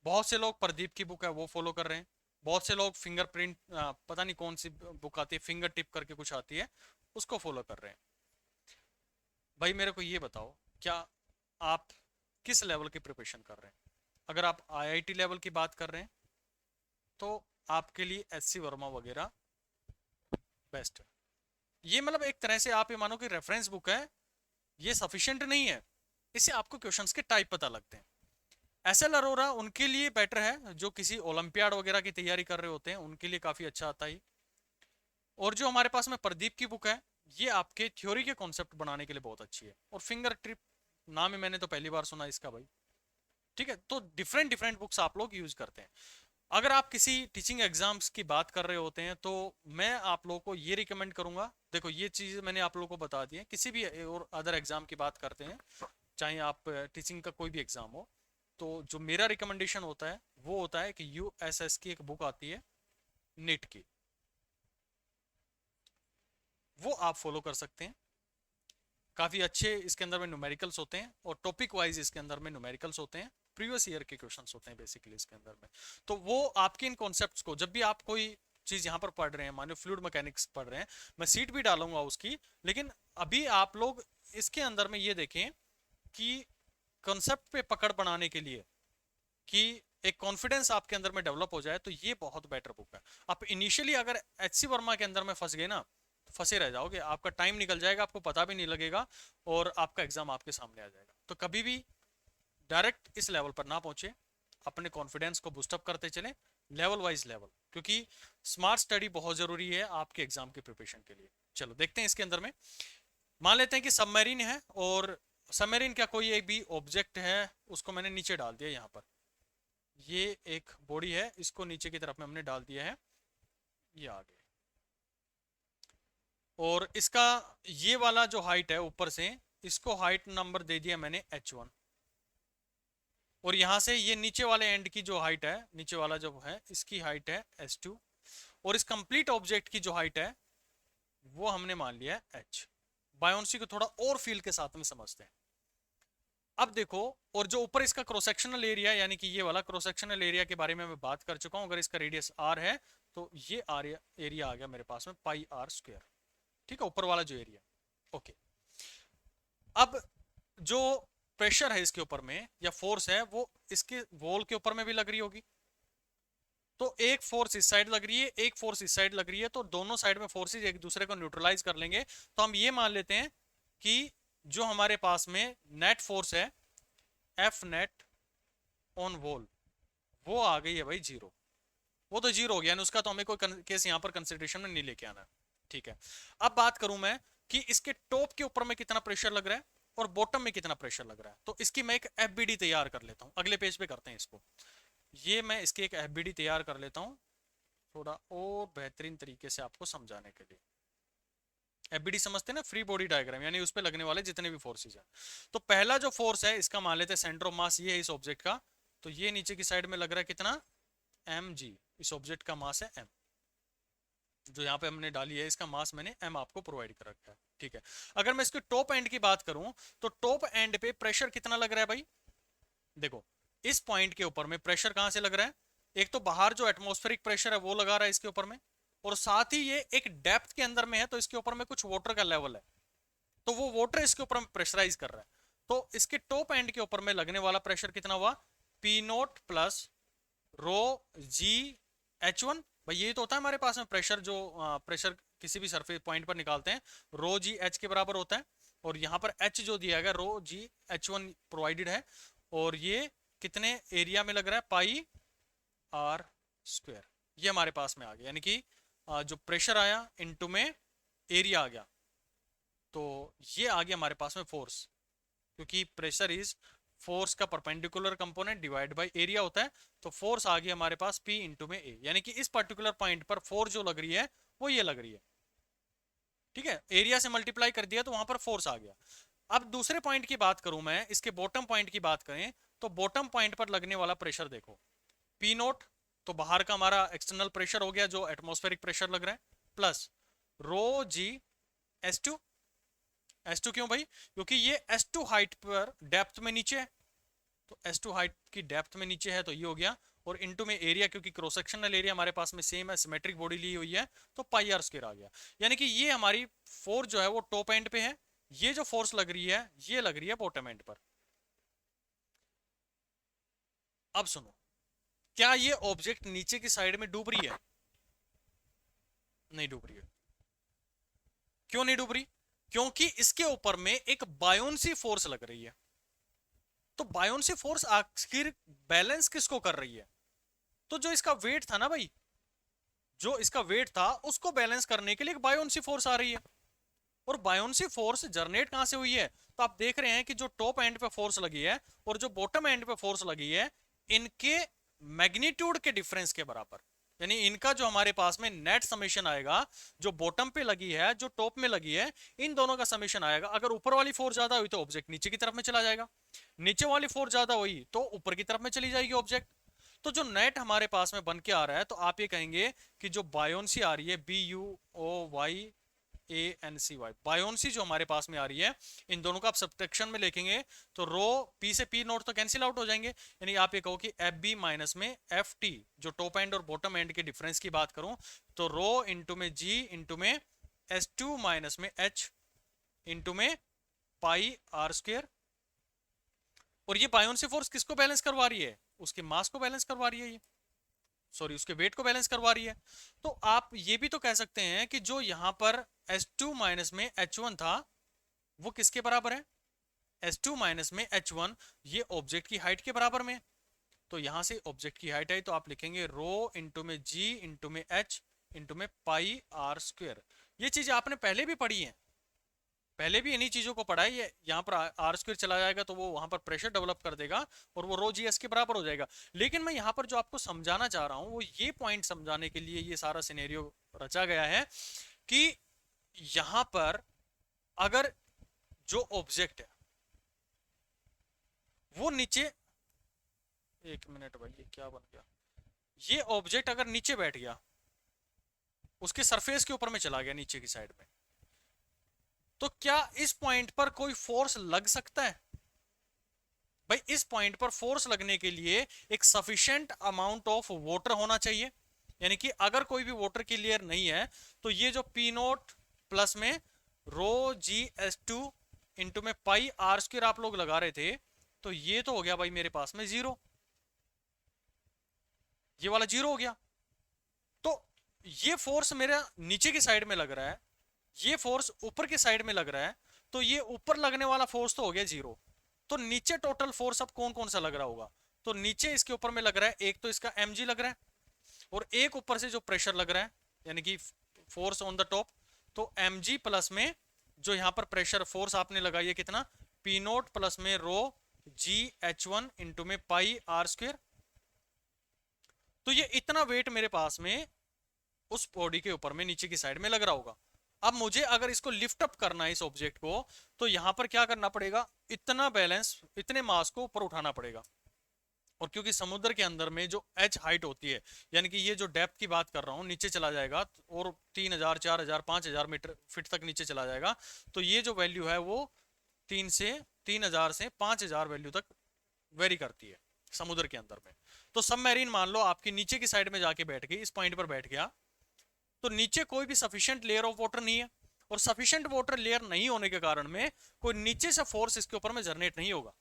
बहुत से लोग प्रदीप की बुक है वो फॉलो कर रहे हैं, बहुत से लोग फिंगरप्रिंट पता नहीं कौन सी बुक आती है, फिंगर टिप करके कुछ आती है, उसको फॉलो कर रहे हैं। भाई मेरे को ये बताओ, क्या आप किस लेवल की प्रिपरेशन कर रहे हैं? अगर आप आईआईटी लेवल की बात कर रहे हैं तो आपके लिए एस सी वर्मा वगैरह बेस्ट है। ये मतलब एक तरह से आप ये मानो कि रेफरेंस बुक है, ये सफिशिएंट नहीं है, इससे आपको क्वेश्चंस के टाइप पता लगते हैं। एस एल अरोरा उनके लिए बेटर है जो किसी ओलंपियाड वगैरह की तैयारी कर रहे होते हैं, उनके लिए काफी अच्छा आता है। और जो हमारे पास में प्रदीप की बुक है ये आपके थ्योरी के कॉन्सेप्ट बनाने के लिए बहुत अच्छी है। और फिंगर ट्रिप नाम ही मैंने तो पहली बार सुना इसका भाई। ठीक है, तो डिफरेंट डिफरेंट बुक्स आप लोग यूज करते हैं। अगर आप किसी टीचिंग एग्जाम्स की बात कर रहे होते हैं तो मैं आप लोगों को ये रिकमेंड करूंगा, देखो ये चीज मैंने आप लोगों को बता दी है, किसी भी और अदर एग्जाम की बात करते हैं चाहे आप टीचिंग का कोई भी एग्जाम हो, तो जो मेरा रिकमेंडेशन होता है वो होता है कि यूएसएस की एक बुक आती है नीट की, वो आप फॉलो कर सकते हैं। काफ़ी अच्छे इसके अंदर में न्यूमेरिकल्स होते हैं और टॉपिक वाइज इसके अंदर में न्यूमेरिकल्स होते हैं, प्रीवियस ईयर के क्वेश्चंस होते हैं बेसिकली इसके अंदर में। तो वो आपके इन कॉन्सेप्ट्स को, जब भी आप कोई चीज़ यहाँ पर पढ़ रहे हैं, मानो फ्लूइड मैकेनिक्स पढ़ रहे हैं, मैं सीट भी डालूंगा उसकी, लेकिन अभी आप लोग इसके अंदर में ये देखें कि कॉन्सेप्ट पे पकड़ बनाने के लिए, कि एक कॉन्फिडेंस आपके अंदर में डेवलप हो जाए, तो ये बहुत बेटर बुक है। आप इनिशियली अगर एच सी वर्मा के अंदर में फंस गए ना, तो फंसे रह जाओगे, आपका टाइम निकल जाएगा, आपको पता भी नहीं लगेगा और आपका एग्जाम आपके सामने आ जाएगा। तो कभी भी डायरेक्ट इस लेवल पर ना पहुंचे, अपने कॉन्फिडेंस को बूस्टअप करते चलें, लेवल वाइज लेवल, क्योंकि स्मार्ट स्टडी बहुत जरूरी है आपके एग्जाम के प्रिपरेशन के लिए। चलो देखते हैं इसके अंदर में। मान लेते हैं कि सबमरीन है, और सबमरीन का कोई एक भी ऑब्जेक्ट है, उसको मैंने नीचे डाल दिया। यहाँ पर ये एक बॉडी है, इसको नीचे की तरफ में हमने डाल दिया है, ये आगे, और इसका ये वाला जो हाइट है ऊपर से, इसको हाइट नंबर दे दिया मैंने h1, और यहां से ये नीचे वाले एंड की जो हाइट है, नीचे वाला जो है इसकी हाइट है h2, और इस कंप्लीट ऑब्जेक्ट की जो हाइट है वो हमने मान लिया है h। बायोन्सी को थोड़ा और फील के साथ में समझते हैं। अब देखो, और जो ऊपर इसका क्रॉस सेक्शनल एरिया, यानी कि ये वाला क्रॉस सेक्शनल एरिया के बारे में मैं बात कर चुका हूं। अगर इसका रेडियस r है तो ये एरिया आ गया मेरे पास में पाई r स्क्वायर, ठीक है, ऊपर वाला जो एरिया। ओके, अब जो प्रेशर है इसके ऊपर में या फोर्स है, वो इसके वॉल के ऊपर में भी लग रही होगी। तो एक फोर्स इस साइड लग रही है, एक फोर्स इस साइड लग रही है, तो दोनों साइड में फोर्सेस एक दूसरे को न्यूट्रलाइज कर लेंगे। तो हम ये मान लेते हैं कि जो हमारे पास में नेट फोर्स है एफ नेट ऑन वॉल, वो आ गई है भाई जीरो। वो तो जीरो हो गया, उसका तो हमें कोई केस यहाँ पर कंसिडरेशन में नहीं लेके आना, ठीक है। अब बात करूं मैं कि इसके टॉप के ऊपर में कितना प्रेशर लग रहा है और बॉटम में कितना प्रेशर लग रहा है, तो इसकी मैं एक एफबीडी तैयार कर लेता हूं। अगले पेज पे करते हैं इसको। ये मैं इसकी एक एफबीडी तैयार कर लेता हूं, थोड़ा और बेहतरीन तरीके से आपको समझाने के लिए। एफबीडी समझते हैं ना, फ्री बॉडी डायग्राम, यानी उस पर लगने वाले जितने भी फोर्सेज हैं। तो पहला जो फोर्स है इसका मान लेते हैं सेंटर ऑफ मास, ये है इस ऑब्जेक्ट का, तो ये नीचे की साइड में लग रहा है कितना, mg। इस ऑब्जेक्ट का मास है m, जो यहाँ पे हमने डाली है, इसका मास मैंने m आपको प्रोवाइड कर रखा है, ठीक है। अगर मैं इसके टॉप एंड की बात करूं, तो टॉप एंड पे प्रेशर कितना लग रहा है भाई, देखो इस पॉइंट के ऊपर में प्रेशर कहां से लग रहा है, एक तो बाहर जो एटमॉस्फेरिक प्रेशर है वो लगा रहा है इसके ऊपर में, और साथ ही ये एक डेप्थ के अंदर में है, तो इसके ऊपर में कुछ वाटर का लेवल है, तो वो वाटर इसके ऊपर में प्रेशराइज कर रहा है। तो इसके टॉप एंड के ऊपर में लगने वाला प्रेशर कितना हुआ, पी नोट प्लस रो जी H1। भाई ये तो होता है हमारे पास में प्रेशर, जो प्रेशर किसी भी सरफेस पॉइंट पर निकालते हैं, रो जी एच के बराबर होता है, और यहाँ पर एच जो दिया गया रो जी H1 प्रोवाइडेड है, और ये कितने एरिया में लग रहा है, पाई आर स्क्वायर। ये हमारे पास में आ गया, यानी कि जो प्रेशर आया इनटू में एरिया आ गया, तो ये आ गया हमारे पास में फोर्स, क्योंकि प्रेशर इज फोर्स का perpendicular component divide by area होता है। तो फोर्स आ गई हमारे पास P इंटू में A, यानी कि इस पर्टिकुलर पॉइंट पर फोर्स जो लग रही है वो ये लग रही है, ठीक है। एरिया से मल्टीप्लाई कर दिया तो वहां पर फोर्स आ गया। अब दूसरे पॉइंट की बात करूं मैं, इसके बॉटम पॉइंट की बात करें, तो बॉटम पॉइंट पर लगने वाला प्रेशर देखो, P नोट तो बाहर का हमारा एक्सटर्नल प्रेशर हो गया जो एटमॉस्फेरिक प्रेशर लग रहा है, प्लस रो जी S2। S2 क्यों भाई, क्योंकि ये S2 हाइट पर डेप्थ में नीचे है, तो S2 हाइट की डेप्थ में नीचे है, तो ये हो गया, और इनटू में एरिया, क्योंकि क्रॉस सेक्शनल एरिया हमारे पास में सेम है, सिमेट्रिक बॉडी ली हुई है, तो पाई आर स्क्वायर आ गया। यानी कि ये हमारी फोर्स जो है वो टॉप एंड पे है, ये जो फोर्स लग रही है ये लग रही है बॉटम एंड पर। अब सुनो, क्या ये ऑब्जेक्ट नीचे की साइड में डूब रही है, नहीं डूब रही है। क्यों नहीं डूब रही, क्योंकि इसके ऊपर में एक बायोन्सी फोर्स लग रही है। तो बायोन्सी फोर्स आखिर बैलेंस किसको कर रही है, तो जो इसका वेट था ना भाई, जो इसका वेट था उसको बैलेंस करने के लिए एक बायोन्सी फोर्स आ रही है। और बायोन्सी फोर्स जनरेट कहां से हुई है, तो आप देख रहे हैं कि जो टॉप एंड पे फोर्स लगी है और जो बॉटम एंड पे फोर्स लगी है, इनके मैग्नीट्यूड के डिफरेंस के बराबर, यानी इनका जो हमारे पास में नेट समेशन आएगा, जो बॉटम पे लगी है जो टॉप में लगी है, इन दोनों का समेशन आएगा। अगर ऊपर वाली फोर्स ज्यादा हुई तो ऑब्जेक्ट नीचे की तरफ में चला जाएगा, नीचे वाली फोर्स ज्यादा हुई तो ऊपर की तरफ में चली जाएगी ऑब्जेक्ट। तो जो नेट हमारे पास में बन के आ रहा है, तो आप ये कहेंगे कि जो बायोन्सी आ रही है, BUOYANCY, बायोन्सी जो हमारे पास में आ रही है, इन दोनों का आप सब्ट्रैक्शन में लिखेंगे तो रो पी से पी नोट तो कैंसिल आउट हो जाएंगे। यानी आप ये कहो कि एफ बी माइनस में एफ टी, जो टॉप एंड और बॉटम एंड के डिफरेंस की बात करूं, तो रो इंटू में जी इंटू में एस टू माइनस में एच इंटू में पाई आर स्क्वेयर। और ये बायोन्सी फोर्स किसको बैलेंस करवा रही है? उसके मास को बैलेंस करवा रही है, ये सॉरी उसके वेट को बैलेंस करवा रही है। तो आप ये भी तो कह सकते हैं कि जो यहां पर S2 माइनस में H1 था, वो किसके बराबर है? S2 माइनस में H1, ये ऑब्जेक्ट की हाइट के बराबर में। तो यहां से ऑब्जेक्ट की हाइट आई तो आप लिखेंगे रो इंटू में जी इंटू में एच इंटू में पाई आर स्क्वेयर। ये चीजें आपने पहले भी पढ़ी है, पहले भी इन्हीं चीजों को पढ़ा है। ये यहाँ पर आर स्क्वायर चला जाएगा तो वो वहां पर प्रेशर डेवलप कर देगा और वो रो जी एस के बराबर हो जाएगा। लेकिन मैं यहाँ पर जो आपको समझाना चाह रहा हूँ, वो ये पॉइंट समझाने के लिए ये सारा सिनेरियो रचा गया है कि यहाँ पर अगर जो ऑब्जेक्ट है वो नीचे, एक मिनट भाई ये क्या बन गया, ये ऑब्जेक्ट अगर नीचे बैठ गया, उसके सरफेस के ऊपर में चला गया नीचे की साइड में, तो क्या इस पॉइंट पर कोई फोर्स लग सकता है? भाई इस पॉइंट पर फोर्स लगने के लिए एक सफिशिएंट अमाउंट ऑफ वाटर होना चाहिए। यानी कि अगर कोई भी वाटर की लेयर नहीं है, तो ये जो पी नोट प्लस में रो जी एस टू इंटू में पाई आर स्क्वायर आप लोग लगा रहे थे, तो ये तो हो गया भाई मेरे पास में जीरो, ये वाला जीरो हो गया। तो ये फोर्स मेरा नीचे की साइड में लग रहा है, ये फोर्स ऊपर की साइड में लग रहा है, तो ये ऊपर लगने वाला फोर्स तो हो गया जीरो। तो नीचे टोटल फोर्स अब कौन कौन सा लग रहा होगा? तो नीचे इसके ऊपर में लग रहा है, एक तो इसका mg लग रहा है, और एक ऊपर से जो प्रेशर लग रहा है यानी कि फोर्स ऑन द टॉप, तो mg प्लस में जो यहां पर प्रेशर फोर्स आपने लगाई है कितना, पी नोट प्लस में रो जी एच वन इंटू में पाई आर स्क्वेयर। तो ये इतना वेट मेरे पास में उस बॉडी के ऊपर में नीचे की साइड में लग रहा होगा। अब मुझे अगर इसको लिफ्ट अप करना है इस ऑब्जेक्ट को, तो यहां पर क्या करना पड़ेगा, इतना बैलेंस, इतने मास को ऊपर उठाना पड़ेगा। और क्योंकि समुद्र के अंदर में जो एच हाइट होती है, यानी कि ये जो डेप्थ की बात कर रहा हूं, नीचे चला जाएगा और 3000 4000 5000 मीटर फीट तक नीचे चला जाएगा, तो ये जो वैल्यू है वो 3000 से 5000 वैल्यू तक वेरी करती है समुद्र के अंदर में। तो सबमरीन मान लो आपकी नीचे की साइड में जाके बैठ गई, इस पॉइंट पर बैठ गया, तो नीचे कोई भी सफिशिएंट लेयर ऑफ वाटर नहीं है, और सफिशिएंट वाटर लेयर नहीं होने के कारण में कोई नीचे से फोर्स इसके ऊपर में जनरेट नहीं होगा।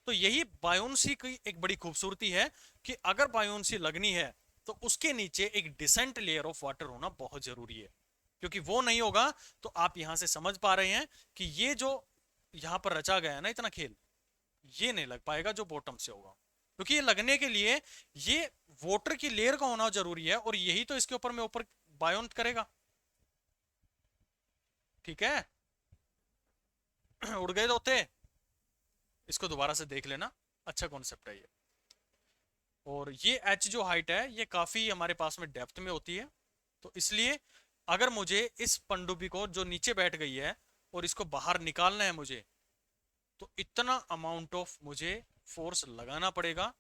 तो यही बायोन्सी की एक बड़ी खूबसूरती है कि अगर बायोन्सी लगनी है तो उसके नीचे एक डिसेंट लेयर ऑफ वाटर होना बहुत जरूरी है, क्योंकि वो नहीं होगा तो आप यहां से समझ पा रहे हैं कि ये जो यहां पर रचा गया है ना इतना खेल, ये नहीं लग पाएगा जो बॉटम से होगा। क्योंकि ये लगने के लिए ये वाटर की लेयर का होना जरूरी है, और यही तो इसके ऊपर में ऊपर बायोन्ट करेगा। ठीक है उड़ गए तोते, इसको दोबारा से देख लेना, अच्छा कॉन्सेप्ट है ये। और ये एच जो हाइट है ये काफी हमारे पास में डेप्थ में होती है, तो इसलिए अगर मुझे इस पनडुब्बी को जो नीचे बैठ गई है और इसको बाहर निकालना है मुझे, तो इतना अमाउंट ऑफ मुझे फोर्स लगाना पड़ेगा,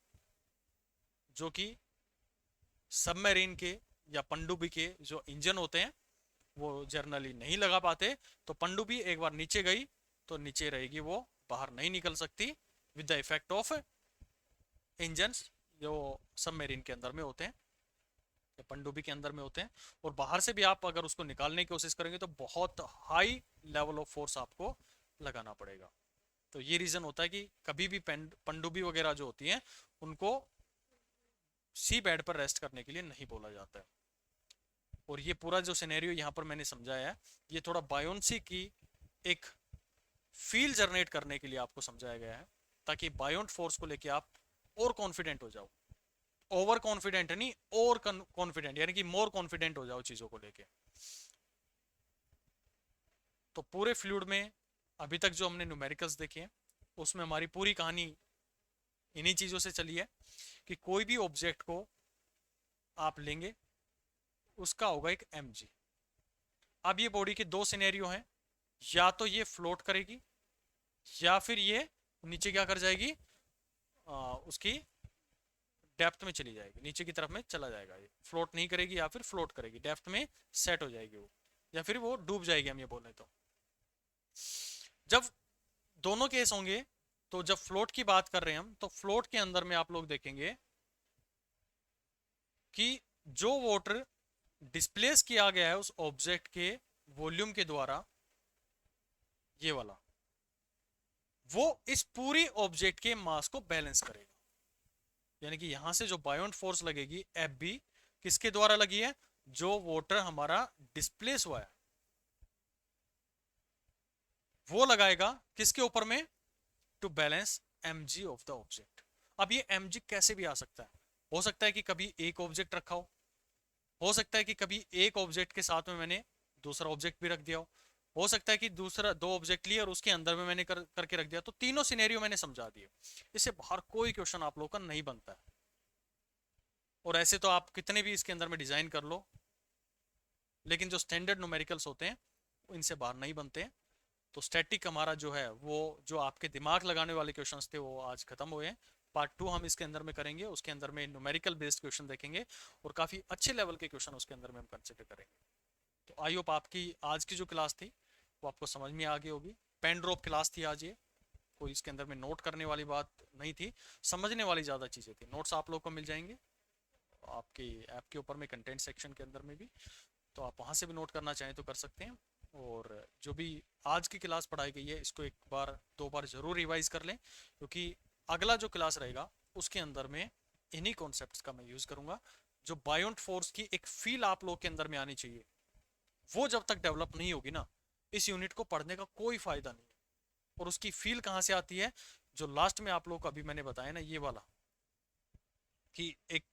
जो कि सबमरीन के या पनडुब्बी के जो इंजन होते हैं वो जनरली नहीं लगा पाते। तो पनडुब्बी एक बार नीचे गई तो नीचे रहेगी, वो बाहर नहीं निकल सकती with the effect of engine जो सबमरीन के अंदर में होते हैं या पनडुब्बी के अंदर में होते हैं। और बाहर से भी आप अगर उसको निकालने की कोशिश करेंगे तो बहुत हाई लेवल ऑफ फोर्स आपको लगाना पड़ेगा। तो ये रीजन होता है कि कभी भी पनडुब्बी वगैरह जो होती हैं उनको सी बेड पर रेस्ट करने के लिए नहीं बोला जाता है। और ये पूरा जो सिनेरियो यहाँ पर मैंने समझाया है, ये थोड़ा बायोन्सी की एक फील जनरेट करने के लिए आपको समझाया गया है, ताकि बायोन्ट फोर्स को लेके आप और कॉन्फिडेंट हो जाओ। ओवर कॉन्फिडेंट नहीं, और कॉन्फिडेंट, यानी कि मोर कॉन्फिडेंट हो जाओ चीजों को लेके। तो पूरे फ्लूइड में अभी तक जो हमने न्यूमेरिकल्स देखे हैं उसमें हमारी पूरी कहानी इन्हीं चीजों से चली है कि कोई भी ऑब्जेक्ट को आप लेंगे उसका होगा एक mg। अब ये बॉडी के दो सिनेरियो हैं, या तो ये फ्लोट करेगी या फिर ये नीचे क्या कर जाएगी, उसकी डेप्थ में चली जाएगी, नीचे की तरफ में चला जाएगा। ये फ्लोट नहीं करेगी या फिर फ्लोट करेगी, डेप्थ में सेट हो जाएगी वो, या फिर वो डूब जाएगी हम ये बोले तो। जब दोनों केस होंगे, तो जब फ्लोट की बात कर रहे हैं हम, तो फ्लोट के अंदर में आप लोग देखेंगे कि जो वाटर डिस्प्लेस किया गया है उस ऑब्जेक्ट के वॉल्यूम के द्वारा, ये वाला, वो इस पूरी ऑब्जेक्ट के मास को बैलेंस करेगा। यानी कि यहां से जो बायोंट फोर्स लगेगी एफ बी, किसके द्वारा लगी है, जो वाटर हमारा डिस्प्लेस हुआ है वो लगाएगा किसके ऊपर में, to balance mg of the object. अब ये mg कैसे भी आ सकता है, हो सकता है कि कभी एक ऑब्जेक्ट रखा हो सकता है कि कभी एक ऑब्जेक्ट के साथ में मैंने दूसरा ऑब्जेक्ट भी रख दिया हो सकता है कि दूसरा दो ऑब्जेक्ट लिए और उसके अंदर में मैंने करके रख दिया। तो तीनों सिनेरियो मैंने समझा दिए, इससे बाहर कोई क्वेश्चन आप लोगों का नहीं बनता है। और ऐसे तो आप कितने भी इसके अंदर में डिजाइन कर लो, लेकिन जो स्टैंडर्ड न्यूमेरिकल्स होते हैं वो इनसे बाहर नहीं बनते हैं। तो स्टैटिक हमारा जो है, वो जो आपके दिमाग लगाने वाले क्वेश्चंस थे वो आज खत्म हुए हैं। पार्ट 2 हम इसके अंदर में करेंगे, उसके अंदर में न्यूमेरिकल बेस्ड क्वेश्चन देखेंगे और काफ़ी अच्छे लेवल के क्वेश्चन उसके अंदर में हम कंसिडर करेंगे। तो आई होप आपकी आज की जो क्लास थी वो आपको समझ में आ गई होगी। पेन ड्रॉप क्लास थी आज ये, कोई इसके अंदर में नोट करने वाली बात नहीं थी, समझने वाली ज़्यादा चीज़ें थी। नोट्स आप लोग को मिल जाएंगे आपकी ऐप के ऊपर में, कंटेंट सेक्शन के अंदर में भी, तो आप वहाँ से भी नोट करना चाहें तो कर सकते हैं। और जो भी आज की क्लास पढ़ाई गई है इसको एक बार दो बार ज़रूर रिवाइज कर लें, क्योंकि अगला जो क्लास रहेगा उसके अंदर में इन्हीं कॉन्सेप्ट्स का मैं यूज़ करूँगा। जो बायोंट फोर्स की एक फील आप लोग के अंदर में आनी चाहिए, वो जब तक डेवलप नहीं होगी ना, इस यूनिट को पढ़ने का कोई फायदा नहीं है। और उसकी फील कहाँ से आती है, जो लास्ट में आप लोग को अभी मैंने बताया ना, ये वाला, कि एक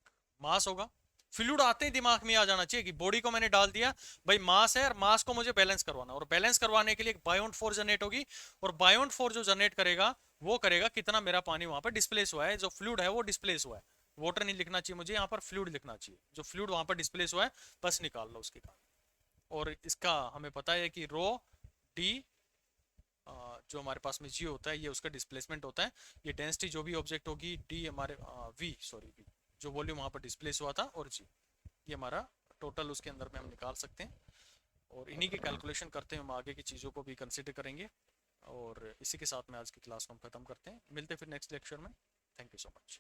मास होगा, फ्लूइड आते ही दिमाग में आ जाना चाहिए कि बॉडी को मैंने डाल दिया, भाई मास है और मास को मुझे बैलेंस करवाना, और बैलेंस करवाने के लिए एक बायोंट फोर्स जनरेट होगी, और बायोंट फोर्स जो जनरेट करेगा वो करेगा कितना मेरा पानी वहां पर डिस्प्लेस हुआ है, जो फ्लूइड है वो डिस्प्लेस हुआ है। वाटर नहीं लिखना चाहिए मुझे यहाँ पर, फ्लूइड लिखना चाहिए, जो फ्लूइड वहां पर डिस्प्लेस हुआ है बस निकाल लो उसके कारण। और इसका हमें पता है कि रो डी, जो हमारे पास में जी होता है ये उसका डिस्प्लेसमेंट होता है। ये डेंसिटी जो भी ऑब्जेक्ट होगी, डी हमारे वी सॉरी वी, जो वॉल्यूम वहाँ पर डिस्प्लेस हुआ था, और जी ये हमारा टोटल उसके अंदर में हम निकाल सकते हैं। और इन्हीं की कैलकुलेशन करते हुए हम आगे की चीज़ों को भी कंसिडर करेंगे। और इसी के साथ में आज की क्लास को हम खत्म करते हैं, मिलते हैं फिर नेक्स्ट लेक्चर में। Thank you so much.